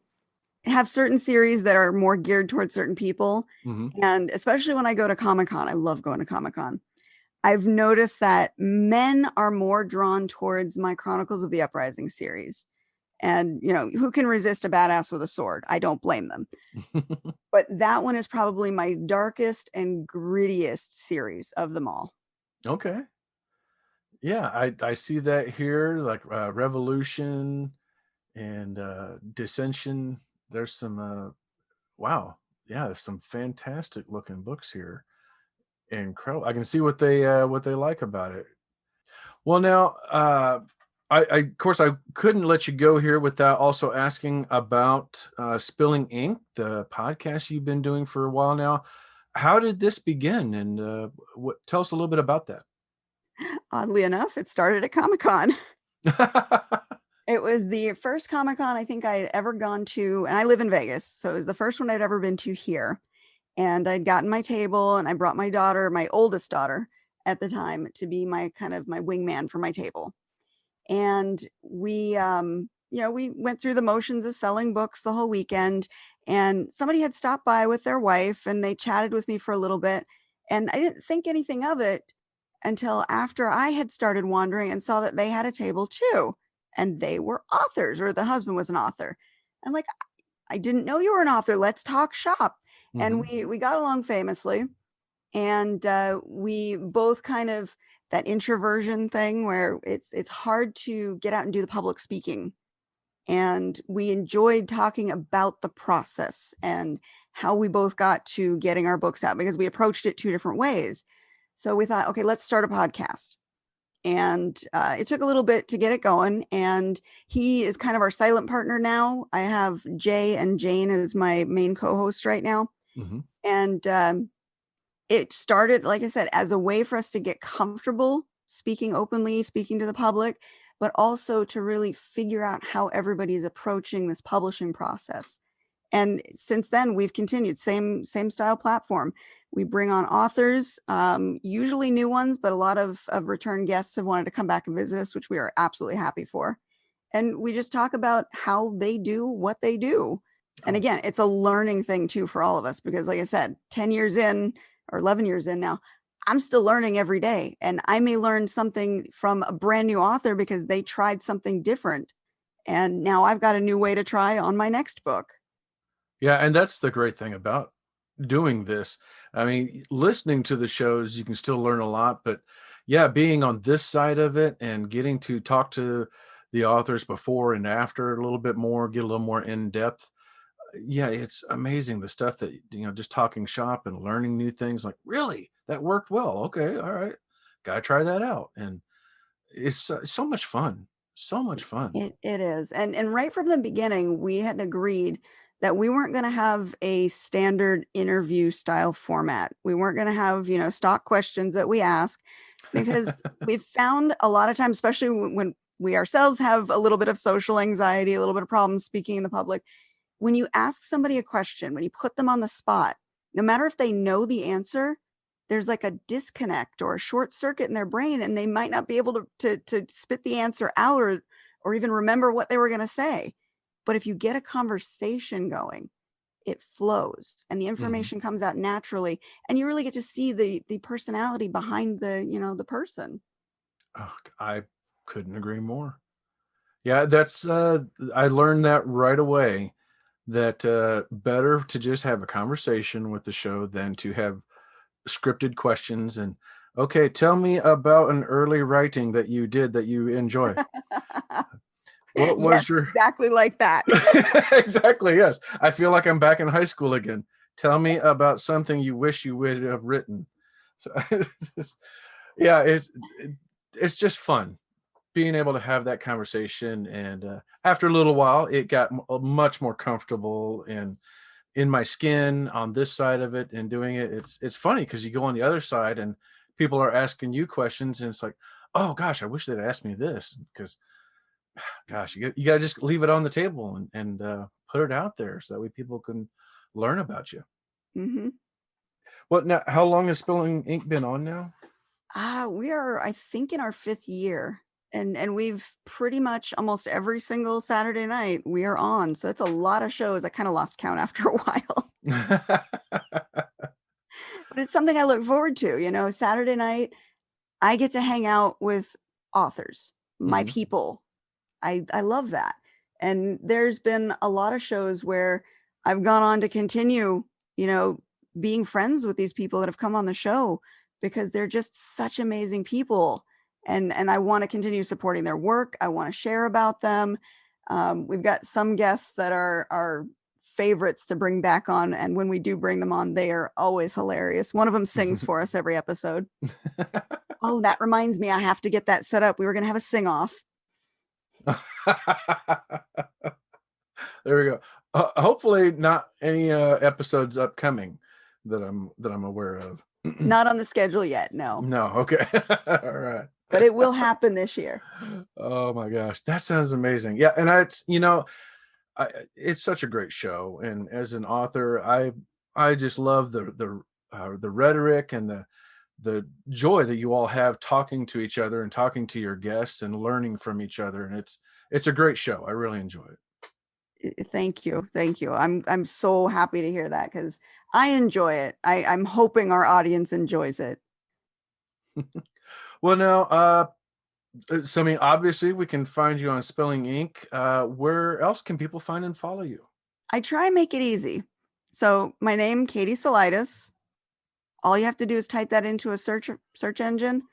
have certain series that are more geared towards certain people. Mm-hmm. And especially when I go to Comic-Con, I love going to Comic-Con. I've noticed that men are more drawn towards my Chronicles of the Uprising series. And, who can resist a badass with a sword? I don't blame them. But that one is probably my darkest and grittiest series of them all. Okay. Yeah, I see that here, like Revolution and Dissension. There's some, wow. Yeah, there's some fantastic looking books here. Incredible. I can see what they like about it. Well, now, of course, I couldn't let you go here without also asking about Spilling Ink, the podcast you've been doing for a while now. How did this begin, and tell us a little bit about that? Oddly enough, it started at Comic-Con. It was the first Comic-Con I think I'd ever gone to, and I live in Vegas, so it was the first one I'd ever been to here. And I'd gotten my table, and I brought my daughter, my oldest daughter at the time, to be my wingman for my table. And we went through the motions of selling books the whole weekend, and somebody had stopped by with their wife and they chatted with me for a little bit, and I didn't think anything of it until after I had started wandering and saw that they had a table too, and they were authors, or the husband was an author. I'm like, I didn't know you were an author. Let's talk shop. Mm-hmm. And we got along famously, and we both kind of, that introversion thing where it's hard to get out and do the public speaking. And we enjoyed talking about the process and how we both got to getting our books out, because we approached it two different ways. So we thought, okay, let's start a podcast. And it took a little bit to get it going. And he is kind of our silent partner now. I have Jay and Jane as my main co-host right now. Mm-hmm. And it started, like I said, as a way for us to get comfortable speaking openly, speaking to the public, but also to really figure out how everybody's approaching this publishing process. And since then, we've continued, same style platform. We bring on authors, usually new ones, but a lot of return guests have wanted to come back and visit us, which we are absolutely happy for. And we just talk about how they do what they do. And again, it's a learning thing too for all of us, because like I said, 10 years in, or 11 years in now, I'm still learning every day. And I may learn something from a brand new author because they tried something different. And now I've got a new way to try on my next book. Yeah. And that's the great thing about doing this. I mean, listening to the shows, you can still learn a lot, but yeah, being on this side of it and getting to talk to the authors before and after a little bit more, get a little more in depth. Yeah, it's amazing the stuff that, just talking shop and learning new things, like, really, that worked well. Okay. All right. Got to try that out. And it's so much fun. So much fun. It is. And right from the beginning, we had agreed that we weren't going to have a standard interview style format. We weren't going to have, stock questions that we ask, because we've found a lot of times, especially when we ourselves have a little bit of social anxiety, a little bit of problems speaking in the public, when you ask somebody a question, when you put them on the spot, no matter if they know the answer, there's like a disconnect or a short circuit in their brain, and they might not be able to spit the answer out or even remember what they were going to say. But if you get a conversation going, it flows and the information comes out naturally, and you really get to see the personality behind the person. Oh, I couldn't agree more. Yeah, that's I learned that right away, that better to just have a conversation with the show than to have scripted questions and, okay, tell me about an early writing that you did that you enjoy. What was Yes, your exactly like that. Exactly, yes. I feel like I'm back in high school again. Tell me about something you wish you would have written. So yeah, it's just fun being able to have that conversation. And after a little while, it got much more comfortable and in my skin on this side of it and doing it. It's funny because you go on the other side and people are asking you questions, and it's like, oh gosh, I wish they'd asked me this, because gosh, you got to just leave it on the table and put it out there so that way people can learn about you. Mm-hmm. What now? How long has Spilling Ink been on now? We are, I think, in our 5th year, and we've pretty much almost every single Saturday night we are on. So it's a lot of shows. I kind of lost count after a while, but it's something I look forward to. Saturday night, I get to hang out with authors, my people. I love that. And there's been a lot of shows where I've gone on to continue, being friends with these people that have come on the show, because they're just such amazing people. And I want to continue supporting their work. I want to share about them. We've got some guests that are favorites to bring back on. And when we do bring them on, they are always hilarious. One of them sings for us every episode. Oh, that reminds me, I have to get that set up. We were going to have a sing off. There we go. Hopefully not any episodes upcoming that I'm aware of. Not on the schedule yet, no. No, okay. All right. But it will happen this year. Oh my gosh, that sounds amazing. Yeah, and it's such a great show, and as an author, I just love the rhetoric and the joy that you all have talking to each other and talking to your guests and learning from each other, and it's a great show. I really enjoy it. Thank you. I'm so happy to hear that, because I enjoy it. I'm hoping our audience enjoys it. Well, now, so I mean, obviously, we can find you on Spilling Ink. Where else can people find and follow you? I try and make it easy. So my name, Katie Salidas. All you have to do is type that into a search engine,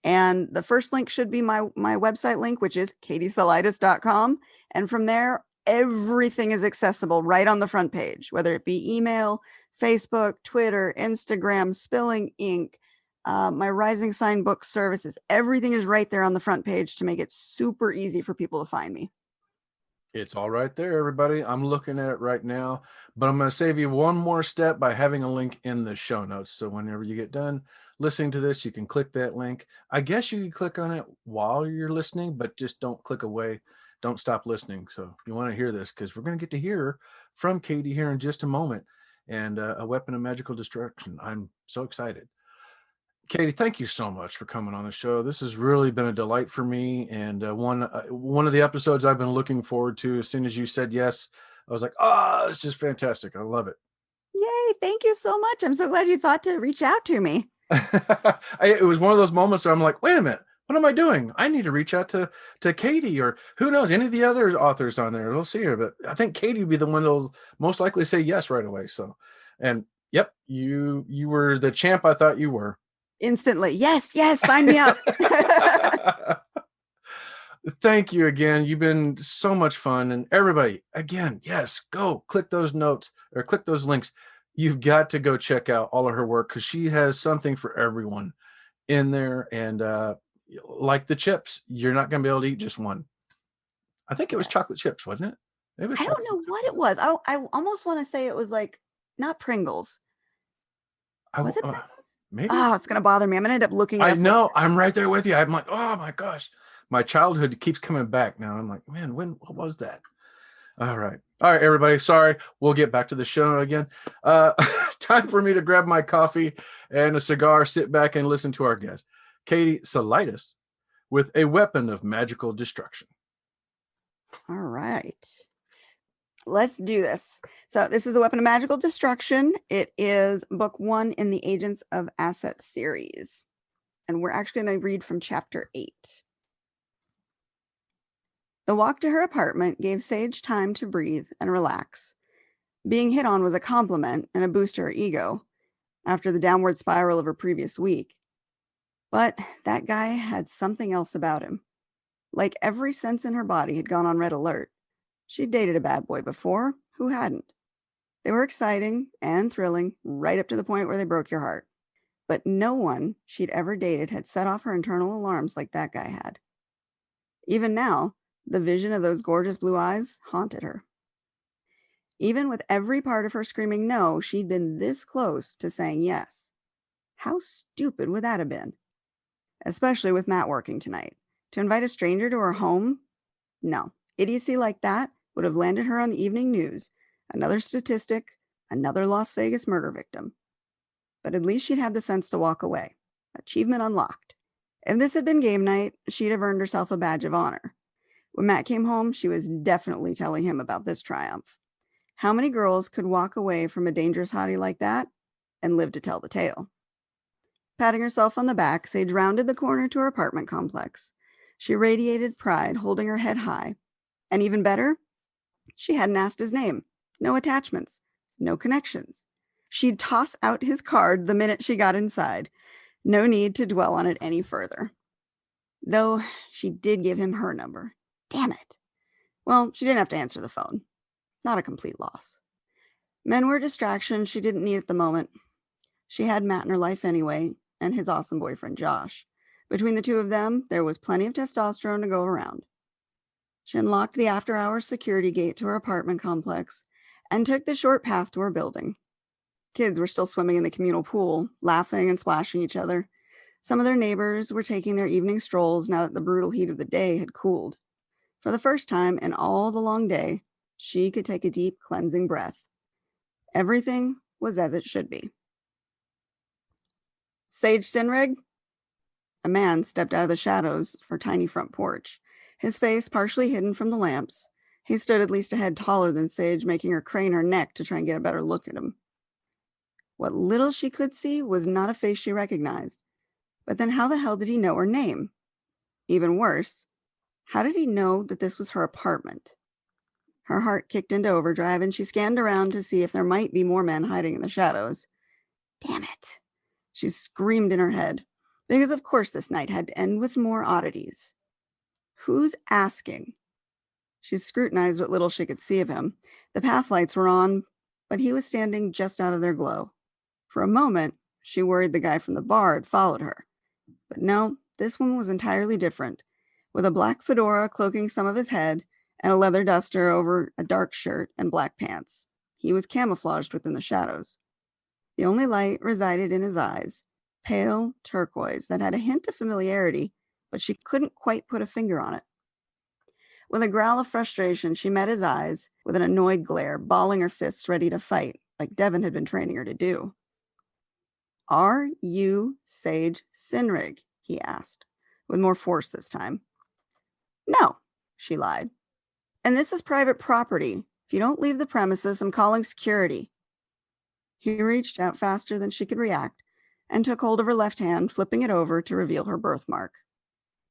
and the first link should be my website link, which is katiesalidas.com. And from there, everything is accessible right on the front page, whether it be email, Facebook, Twitter, Instagram, Spilling Ink, my Rising Sign book services. Everything is right there on the front page to make it super easy for people to find me. It's all right there, everybody. I'm looking at it right now, but I'm going to save you one more step by having a link in the show notes. So whenever you get done listening to this, you can click that link. I guess you can click on it while you're listening, but just don't click away. Don't stop listening. So if you want to hear this, because we're going to get to hear from Katie here in just a moment, and a weapon of magical destruction. I'm so excited. Katie, thank you so much for coming on the show. This has really been a delight for me, and one of the episodes I've been looking forward to. As soon as you said yes, I was like, oh, this is fantastic. I love it. Yay. Thank you so much. I'm so glad you thought to reach out to me. It was one of those moments where I'm like, wait a minute, what am I doing? I need to reach out to Katie, or who knows, any of the other authors on there. We'll see her, but I think Katie would be the one that'll most likely say yes right away. So, and yep, you were the champ I thought you were. Instantly. Yes, sign me up. Thank you again. You've been so much fun. And everybody, again, yes, go click those notes or click those links. You've got to go check out all of her work, because she has something for everyone in there. And like the chips, you're not going to be able to eat just one. I think it was chocolate chips, wasn't it? I don't know what it was. I almost want to say it was like, not Pringles. Was it Pringles? Maybe. Oh, it's going to bother me. I'm going to end up looking it up. I know. I'm right there with you. I'm like, oh my gosh. My childhood keeps coming back now. I'm like, man, what was that? All right. All right, everybody. Sorry. We'll get back to the show again. Time for me to grab my coffee and a cigar, sit back and listen to our guest, Katie Salidas, with A Weapon of Magical Destruction. All right. Let's do this. So this is A Weapon of Magical Destruction. It is book 1 in the Agents of Asset series. And we're actually going to read from chapter 8. The walk to her apartment gave Sage time to breathe and relax. Being hit on was a compliment and a boost to her ego after the downward spiral of her previous week. But that guy had something else about him. Like every sense in her body had gone on red alert. She'd dated a bad boy before. Who hadn't? They were exciting and thrilling right up to the point where they broke your heart. But no one she'd ever dated had set off her internal alarms like that guy had. Even now, the vision of those gorgeous blue eyes haunted her. Even with every part of her screaming no, she'd been this close to saying yes. How stupid would that have been? Especially with Matt working tonight. To invite a stranger to her home? No. Idiocy like that would have landed her on the evening news. Another statistic, another Las Vegas murder victim. But at least she'd had the sense to walk away. Achievement unlocked. If this had been game night, she'd have earned herself a badge of honor. When Matt came home, she was definitely telling him about this triumph. How many girls could walk away from a dangerous hottie like that and live to tell the tale? Patting herself on the back, Sage rounded the corner to her apartment complex. She radiated pride, holding her head high. And even better, she hadn't asked his name. No attachments. No connections. She'd toss out his card the minute she got inside. No need to dwell on it any further. Though she did give him her number. Damn it. Well, she didn't have to answer the phone. Not a complete loss. Men were a distraction she didn't need at the moment. She had Matt in her life anyway, and his awesome boyfriend, Josh. Between the two of them, there was plenty of testosterone to go around. She unlocked the after-hours security gate to her apartment complex and took the short path to her building. Kids were still swimming in the communal pool, laughing and splashing each other. Some of their neighbors were taking their evening strolls now that the brutal heat of the day had cooled. For the first time in all the long day, she could take a deep, cleansing breath. Everything was as it should be. Sage Sinrig? A man stepped out of the shadows of her tiny front porch, his face partially hidden from the lamps. He stood at least a head taller than Sage, making her crane her neck to try and get a better look at him. What little she could see was not a face she recognized. But then how the hell did he know her name? Even worse, how did he know that this was her apartment? Her heart kicked into overdrive, and she scanned around to see if there might be more men hiding in the shadows. Damn it. She screamed in her head, because of course this night had to end with more oddities. Who's asking? She scrutinized what little she could see of him. The path lights were on, but he was standing just out of their glow. For a moment, she worried the guy from the bar had followed her. But no, this one was entirely different, with a black fedora cloaking some of his head and a leather duster over a dark shirt and black pants. He was camouflaged within the shadows. The only light resided in his eyes, pale turquoise that had a hint of familiarity, but she couldn't quite put a finger on it. With a growl of frustration, she met his eyes with an annoyed glare, balling her fists ready to fight, like Devin had been training her to do. "Are you Sage Sinrig?" he asked, with more force this time. "No," she lied. "And this is private property. If you don't leave the premises, I'm calling security." He reached out faster than she could react and took hold of her left hand, flipping it over to reveal her birthmark.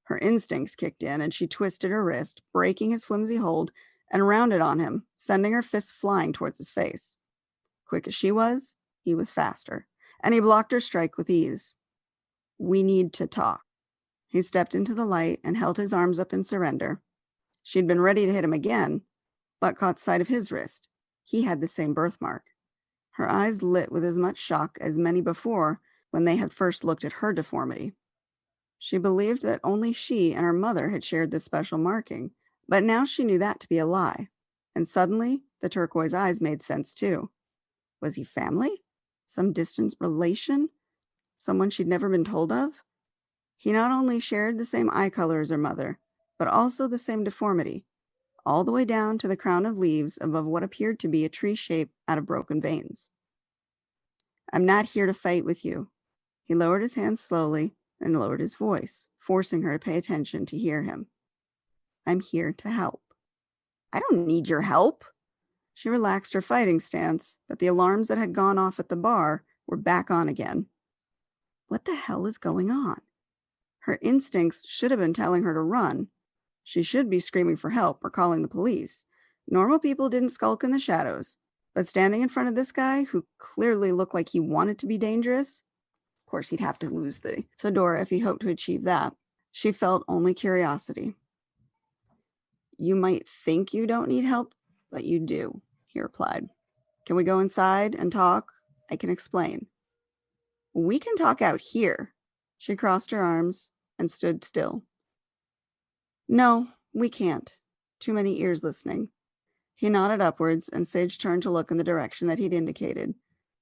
Her instincts kicked in, and she twisted her wrist, breaking his flimsy hold, and rounded on him, sending her fists flying towards his face. Quick as she was, he was faster, and he blocked her strike with ease. "We need to talk." He stepped into the light and held his arms up in surrender. She'd been ready to hit him again, but caught sight of his wrist. He had the same birthmark. Her eyes lit with as much shock as many before when they had first looked at her deformity. She believed that only she and her mother had shared this special marking, but now she knew that to be a lie. And suddenly, the turquoise eyes made sense too. Was he family? Some distant relation? Someone she'd never been told of? He not only shared the same eye color as her mother, but also the same deformity. all the way down to the crown of leaves above what appeared to be a tree shape out of broken veins. I'm not here to fight with you. He lowered his hands slowly and lowered his voice, forcing her to pay attention to hear him. I'm here to help. I don't need your help. She relaxed her fighting stance, but the alarms that had gone off at the bar were back on again. What the hell is going on? Her instincts should have been telling her to run. She should be screaming for help or calling the police. Normal people didn't skulk in the shadows, but standing in front of this guy who clearly looked like he wanted to be dangerous, of course he'd have to lose the fedora if he hoped to achieve that, she felt only curiosity. You might think you don't need help, but you do, he replied. Can we go inside and talk? I can explain. We can talk out here. She crossed her arms and stood still. No, we can't. Too many ears listening. He nodded upwards, and Sage turned to look in the direction that he'd indicated,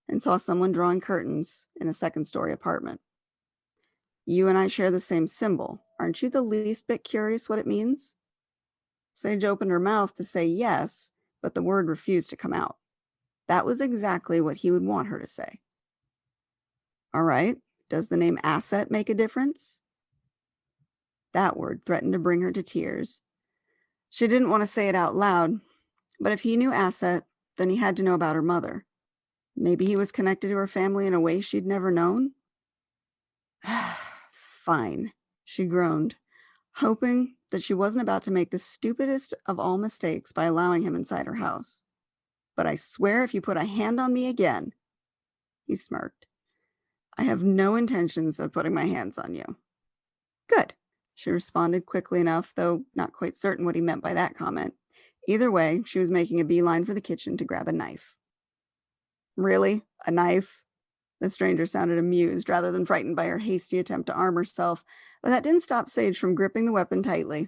and saw someone drawing curtains in a second-story apartment. You and I share the same symbol. Aren't you the least bit curious what it means? Sage opened her mouth to say yes, but the word refused to come out. That was exactly what he would want her to say. All right, does the name asset make a difference? That word threatened to bring her to tears. She didn't want to say it out loud, but if he knew asset, then he had to know about her mother. Maybe he was connected to her family in a way she'd never known? Fine, she groaned, hoping that she wasn't about to make the stupidest of all mistakes by allowing him inside her house. But I swear if you put a hand on me again, he smirked. I have no intentions of putting my hands on you. Good, she responded quickly enough, though not quite certain what he meant by that comment. Either way, she was making a beeline for the kitchen to grab a knife. Really? A knife? The stranger sounded amused rather than frightened by her hasty attempt to arm herself, but that didn't stop Sage from gripping the weapon tightly.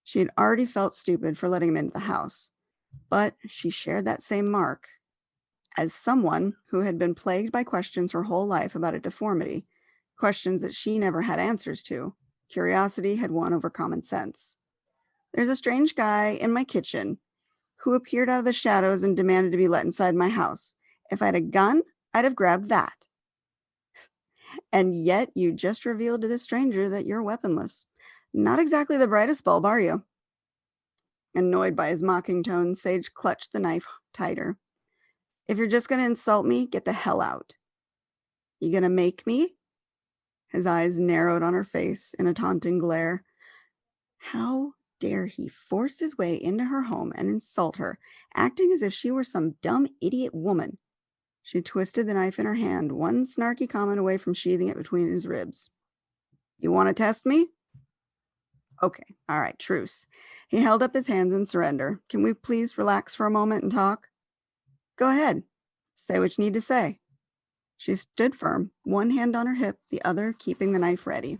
She had already felt stupid for letting him into the house, but she shared that same mark. As someone who had been plagued by questions her whole life about a deformity, questions that she never had answers to, curiosity had won over common sense. There's a strange guy in my kitchen who appeared out of the shadows and demanded to be let inside my house. If I had a gun, I'd have grabbed that. And yet you just revealed to this stranger that you're weaponless. Not exactly the brightest bulb, are you? Annoyed by his mocking tone, Sage clutched the knife tighter. If you're just going to insult me, get the hell out. You going to make me? His eyes narrowed on her face in a taunting glare. How dare he force his way into her home and insult her, acting as if she were some dumb idiot woman? She twisted the knife in her hand, one snarky comment away from sheathing it between his ribs. You want to test me? Okay, all right, truce. He held up his hands in surrender. Can we please relax for a moment and talk? Go ahead. Say what you need to say. She stood firm, one hand on her hip, the other keeping the knife ready.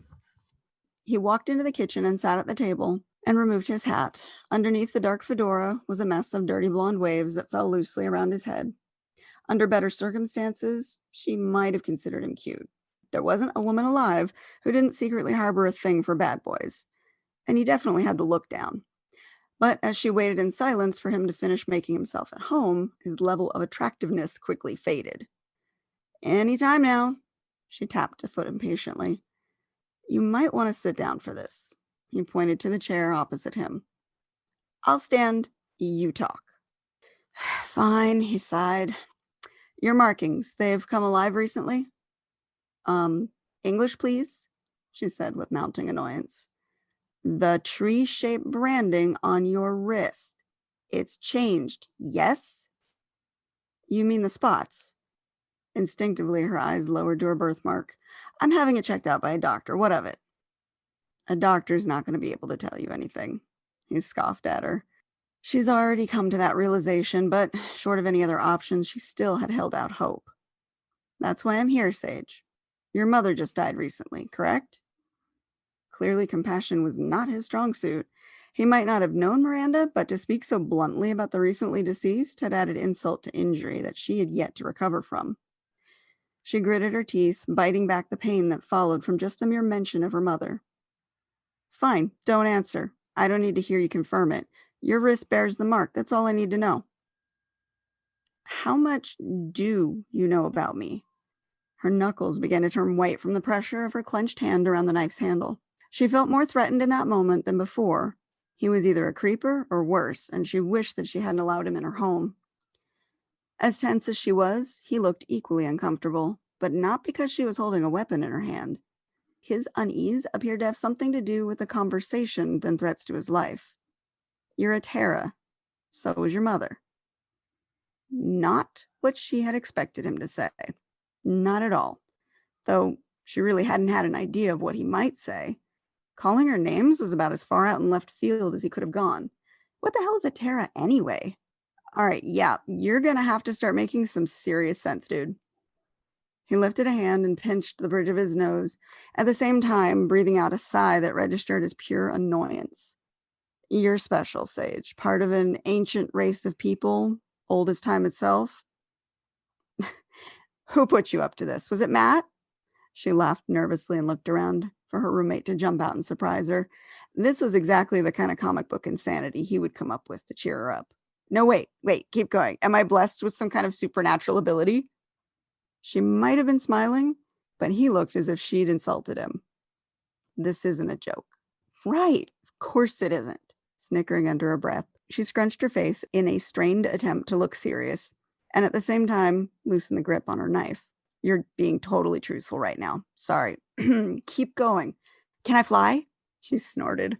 He walked into the kitchen and sat at the table and removed his hat. Underneath the dark fedora was a mess of dirty blonde waves that fell loosely around his head. Under better circumstances, she might have considered him cute. There wasn't a woman alive who didn't secretly harbor a thing for bad boys, and he definitely had the look down. But as she waited in silence for him to finish making himself at home, his level of attractiveness quickly faded. Any time now, she tapped a foot impatiently. You might want to sit down for this. He pointed to the chair opposite him. I'll stand, you talk. Fine, he sighed. Your markings, they've come alive recently? English, please, she said with mounting annoyance. The tree-shaped branding on your wrist. It's changed, yes? You mean the spots? Instinctively, her eyes lowered to her birthmark. I'm having it checked out by a doctor. What of it? A doctor's not going to be able to tell you anything. He scoffed at her. She's already come to that realization, but short of any other options, she still had held out hope. That's why I'm here, Sage. Your mother just died recently, correct? Clearly, compassion was not his strong suit. He might not have known Miranda, but to speak so bluntly about the recently deceased had added insult to injury that she had yet to recover from. She gritted her teeth, biting back the pain that followed from just the mere mention of her mother. Fine, don't answer. I don't need to hear you confirm it. Your wrist bears the mark. That's all I need to know. How much do you know about me? Her knuckles began to turn white from the pressure of her clenched hand around the knife's handle. She felt more threatened in that moment than before. He was either a creeper or worse, and she wished that she hadn't allowed him in her home. As tense as she was, he looked equally uncomfortable, but not because she was holding a weapon in her hand. His unease appeared to have something to do with the conversation than threats to his life. You're a Terra. So was your mother. Not what she had expected him to say. Not at all. Though she really hadn't had an idea of what he might say. Calling her names was about as far out in left field as he could have gone. What the hell is a Terra anyway? All right, yeah, you're gonna have to start making some serious sense, dude. He lifted a hand and pinched the bridge of his nose, at the same time breathing out a sigh that registered as pure annoyance. You're special, Sage, part of an ancient race of people, old as time itself. Who put you up to this? Was it Matt? She laughed nervously and looked around for her roommate to jump out and surprise her. This was exactly the kind of comic book insanity he would come up with to cheer her up. No, wait, keep going. Am I blessed with some kind of supernatural ability? She might have been smiling, but he looked as if she'd insulted him. This isn't a joke. Right, of course it isn't. Snickering under her breath, she scrunched her face in a strained attempt to look serious, and at the same time loosened the grip on her knife. You're being totally truthful right now. Sorry. Keep going. Can I fly? She snorted.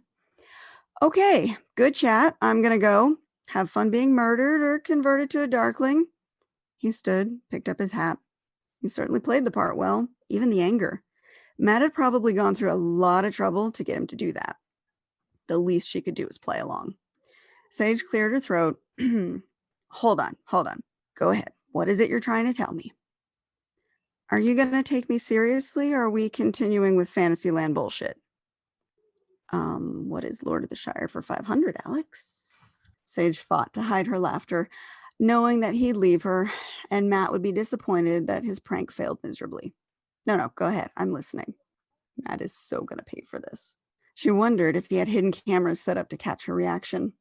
Okay, good chat. I'm gonna go. Have fun being murdered or converted to a darkling. He stood, picked up his hat. He certainly played the part well, even the anger. Matt had probably gone through a lot of trouble to get him to do that. The least she could do was play along. Sage cleared her throat. Hold on. Go ahead. What is it you're trying to tell me? Are you going to take me seriously, or are we continuing with Fantasyland bullshit? What is Lord of the Shire for 500, Alex? Sage fought to hide her laughter, knowing that he'd leave her, and Matt would be disappointed that his prank failed miserably. No, go ahead. I'm listening. Matt is so going to pay for this. She wondered if he had hidden cameras set up to catch her reaction.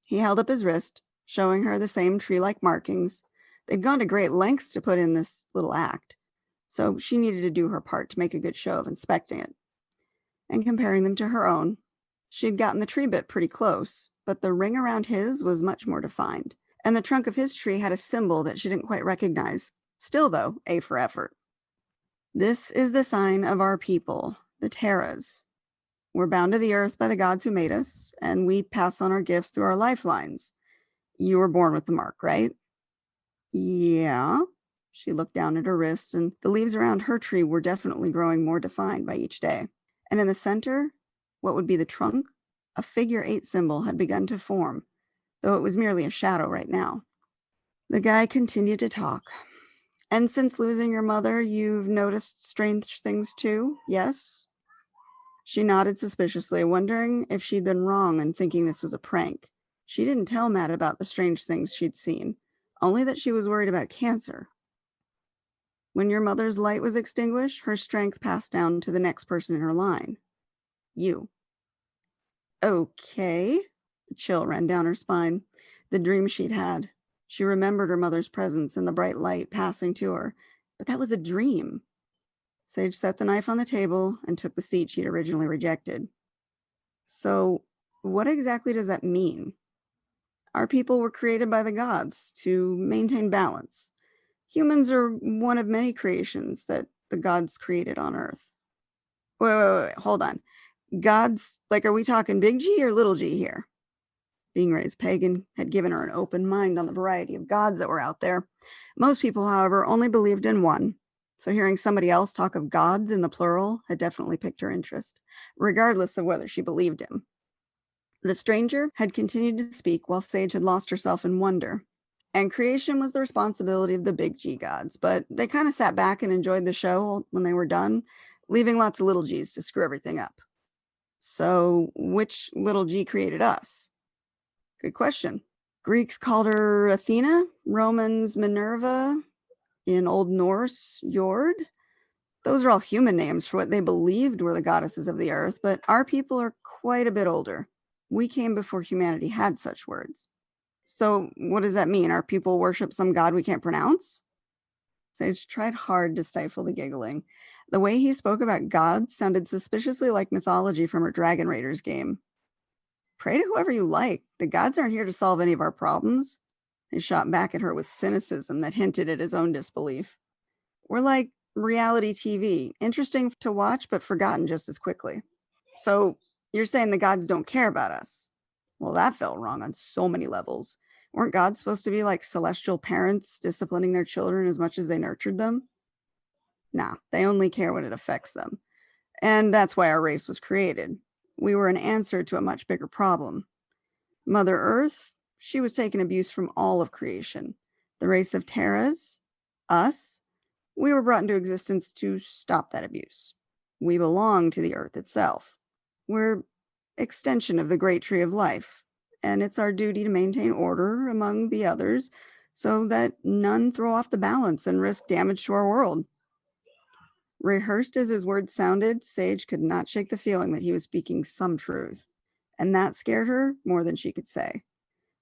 He held up his wrist, showing her the same tree-like markings. They'd gone to great lengths to put in this little act, so she needed to do her part to make a good show of inspecting it. And comparing them to her own, she'd gotten the tree bit pretty close, but the ring around his was much more defined, and the trunk of his tree had a symbol that she didn't quite recognize. Still, though, A for effort. This is the sign of our people, the Terras. We're bound to the earth by the gods who made us, and we pass on our gifts through our lifelines. You were born with the mark, right? Yeah. She looked down at her wrist, and the leaves around her tree were definitely growing more defined by each day. And in the center, what would be the trunk, a figure 8 symbol had begun to form, though it was merely a shadow right now. The guy continued to talk. And since losing your mother, you've noticed strange things too, yes? She nodded suspiciously, wondering if she'd been wrong in thinking this was a prank. She didn't tell Matt about the strange things she'd seen, only that she was worried about cancer. When your mother's light was extinguished, her strength passed down to the next person in her line. You. Okay. A chill ran down her spine. The dream she'd had. She remembered her mother's presence and the bright light passing to her, but that was a dream. Sage set the knife on the table and took the seat she'd originally rejected. So, what exactly does that mean? Our people were created by the gods to maintain balance. Humans are one of many creations that the gods created on Earth. Wait, hold on. Gods, like, are we talking big G or little g here? Being raised pagan had given her an open mind on the variety of gods that were out there. Most people, however, only believed in one. So hearing somebody else talk of gods in the plural had definitely piqued her interest, regardless of whether she believed him. The stranger had continued to speak while Sage had lost herself in wonder. And creation was the responsibility of the big G gods, but they kind of sat back and enjoyed the show when they were done, leaving lots of little G's to screw everything up. So which little G created us? Good question. Greeks called her Athena, Romans Minerva, in Old Norse Jord. Those are all human names for what they believed were the goddesses of the earth, but our people are quite a bit older. We came before humanity had such words. So what does that mean? Our people worship some god we can't pronounce? Sage tried hard to stifle the giggling. The way he spoke about gods sounded suspiciously like mythology from her Dragon Raiders game. Pray to whoever you like. The gods aren't here to solve any of our problems. He shot back at her with cynicism that hinted at his own disbelief. We're like reality TV, interesting to watch, but forgotten just as quickly. So you're saying the gods don't care about us? Well, that felt wrong on so many levels. Weren't gods supposed to be like celestial parents, disciplining their children as much as they nurtured them? Nah, they only care when it affects them. And that's why our race was created. We were an answer to a much bigger problem. Mother Earth, she was taking abuse from all of creation. The race of Terras, us, we were brought into existence to stop that abuse. We belong to the Earth itself. We're extension of the great tree of life, and it's our duty to maintain order among the others so that none throw off the balance and risk damage to our world. Rehearsed as his words sounded, Sage could not shake the feeling that he was speaking some truth, and that scared her more than she could say.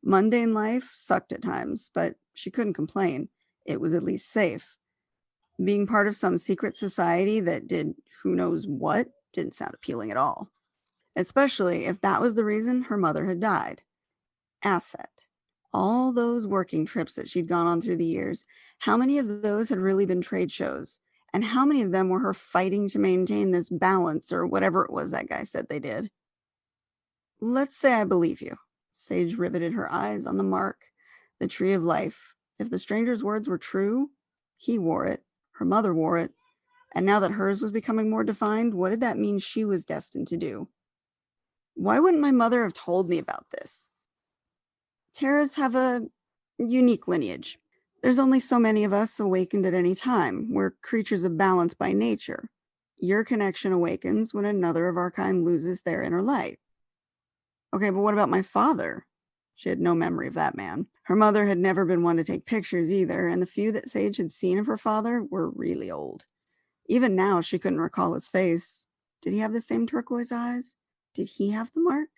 Mundane life sucked at times, but she couldn't complain. It was at least safe. Being part of some secret society that did who knows what didn't sound appealing at all, especially if that was the reason her mother had died. Asset. All those working trips that she'd gone on through the years, how many of those had really been trade shows? And how many of them were her fighting to maintain this balance or whatever it was that guy said they did? Let's say I believe you. Sage riveted her eyes on the mark, the tree of life. If the stranger's words were true, he wore it, her mother wore it, and now that hers was becoming more defined, what did that mean she was destined to do? Why wouldn't my mother have told me about this? Terras have a unique lineage. There's only so many of us awakened at any time. We're creatures of balance by nature. Your connection awakens when another of our kind loses their inner light. Okay, but what about my father? She had no memory of that man. Her mother had never been one to take pictures either, and the few that Sage had seen of her father were really old. Even now, she couldn't recall his face. Did he have the same turquoise eyes? Did he have the mark?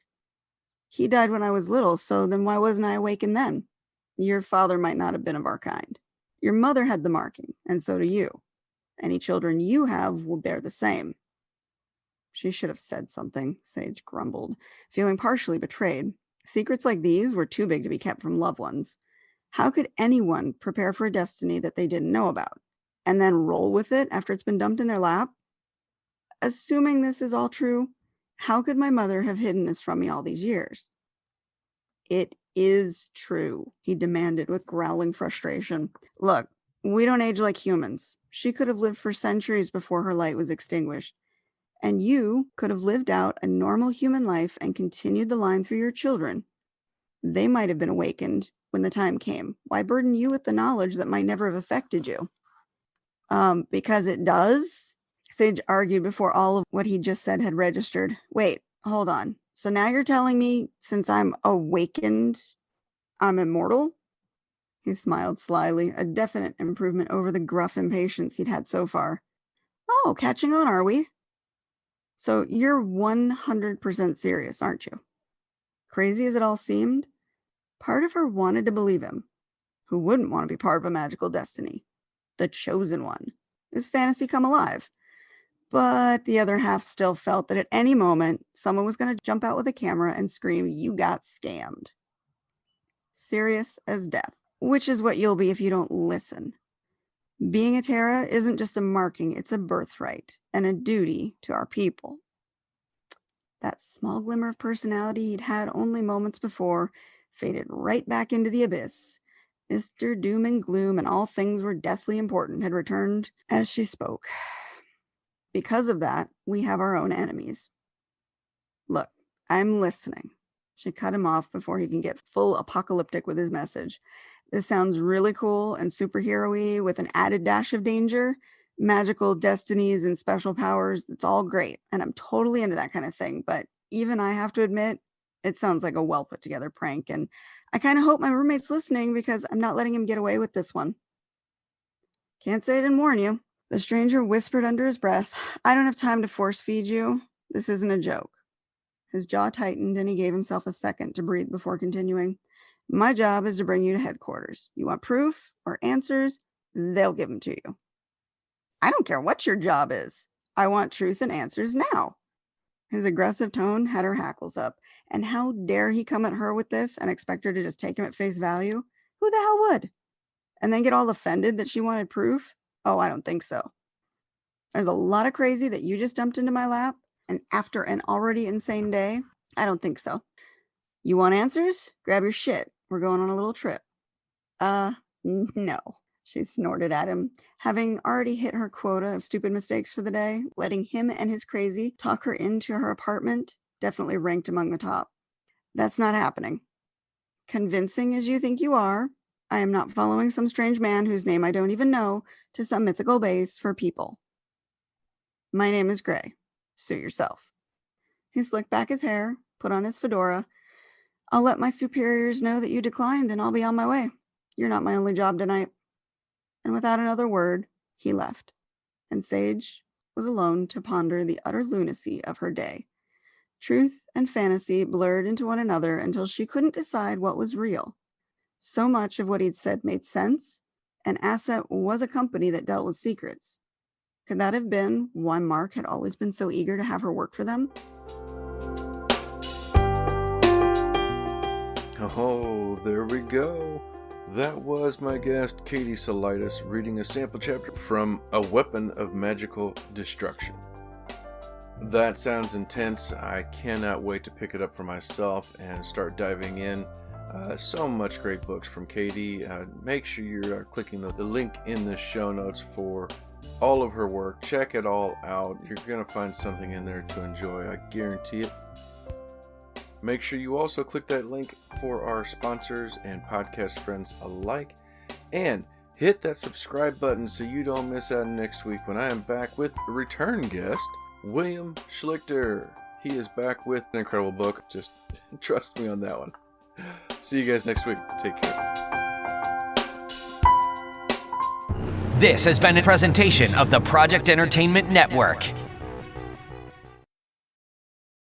He died when I was little, so then why wasn't I awakened then? Your father might not have been of our kind. Your mother had the marking, and so do you. Any children you have will bear the same. She should have said something, Sage grumbled, feeling partially betrayed. Secrets like these were too big to be kept from loved ones. How could anyone prepare for a destiny that they didn't know about, and then roll with it after it's been dumped in their lap? Assuming this is all true, how could my mother have hidden this from me all these years? It is true, he demanded with growling frustration. Look, we don't age like humans. She could have lived for centuries before her light was extinguished. And you could have lived out a normal human life and continued the line through your children. They might have been awakened when the time came. Why burden you with the knowledge that might never have affected you? Because it does, Sage argued before all of what he just said had registered. Wait, hold on. So now you're telling me since I'm awakened, I'm immortal? He smiled slyly, a definite improvement over the gruff impatience he'd had so far. Oh, catching on, are we? So you're 100% serious, aren't you? Crazy as it all seemed, part of her wanted to believe him. Who wouldn't want to be part of a magical destiny? The chosen one. It was fantasy come alive. But the other half still felt that at any moment, someone was going to jump out with a camera and scream, "You got scammed." Serious as death, which is what you'll be if you don't listen. Being a Terra isn't just a marking, it's a birthright and a duty to our people. That small glimmer of personality he'd had only moments before faded right back into the abyss. Mr. Doom and Gloom and all things were deathly important had returned as she spoke. Because of that, we have our own enemies. Look, I'm listening. She cut him off before he can get full apocalyptic with his message. This sounds really cool and superhero-y with an added dash of danger, magical destinies and special powers. It's all great, and I'm totally into that kind of thing. But even I have to admit, it sounds like a well put together prank, and I kind of hope my roommate's listening because I'm not letting him get away with this one. Can't say I didn't warn you. The stranger whispered under his breath, "I don't have time to force feed you. This isn't a joke." His jaw tightened and he gave himself a second to breathe before continuing. My job is to bring you to headquarters. You want proof or answers? They'll give them to you. I don't care what your job is. I want truth and answers now. His aggressive tone had her hackles up. And how dare he come at her with this and expect her to just take him at face value? Who the hell would? And then get all offended that she wanted proof? Oh, I don't think so. There's a lot of crazy that you just dumped into my lap. And after an already insane day, I don't think so. You want answers? Grab your shit. We're going on a little trip. No. She snorted at him, having already hit her quota of stupid mistakes for the day. Letting him and his crazy talk her into her apartment definitely ranked among the top. That's not happening. Convincing as you think you are, I am not following some strange man whose name I don't even know to some mythical base for people. My name is Gray. Suit yourself. He slicked back his hair, put on his fedora. I'll let my superiors know that you declined and I'll be on my way. You're not my only job tonight. And without another word, he left. And Sage was alone to ponder the utter lunacy of her day. Truth and fantasy blurred into one another until she couldn't decide what was real. So much of what he'd said made sense, and Asset was a company that dealt with secrets. Could that have been why Mark had always been so eager to have her work for them? Oh, there we go. That was my guest, Katie Salidas, reading a sample chapter from A Weapon of Magical Destruction. That sounds intense. I cannot wait to pick it up for myself and start diving in. So much great books from Katie. Make sure you're clicking the link in the show notes for all of her work. Check it all out. You're going to find something in there to enjoy. I guarantee it. Make sure you also click that link for our sponsors and podcast friends alike. And hit that subscribe button so you don't miss out next week when I am back with a return guest, William Schlichter. He is back with an incredible book. Just trust me on that one. See you guys next week. Take care. This has been a presentation of the Project Entertainment Network.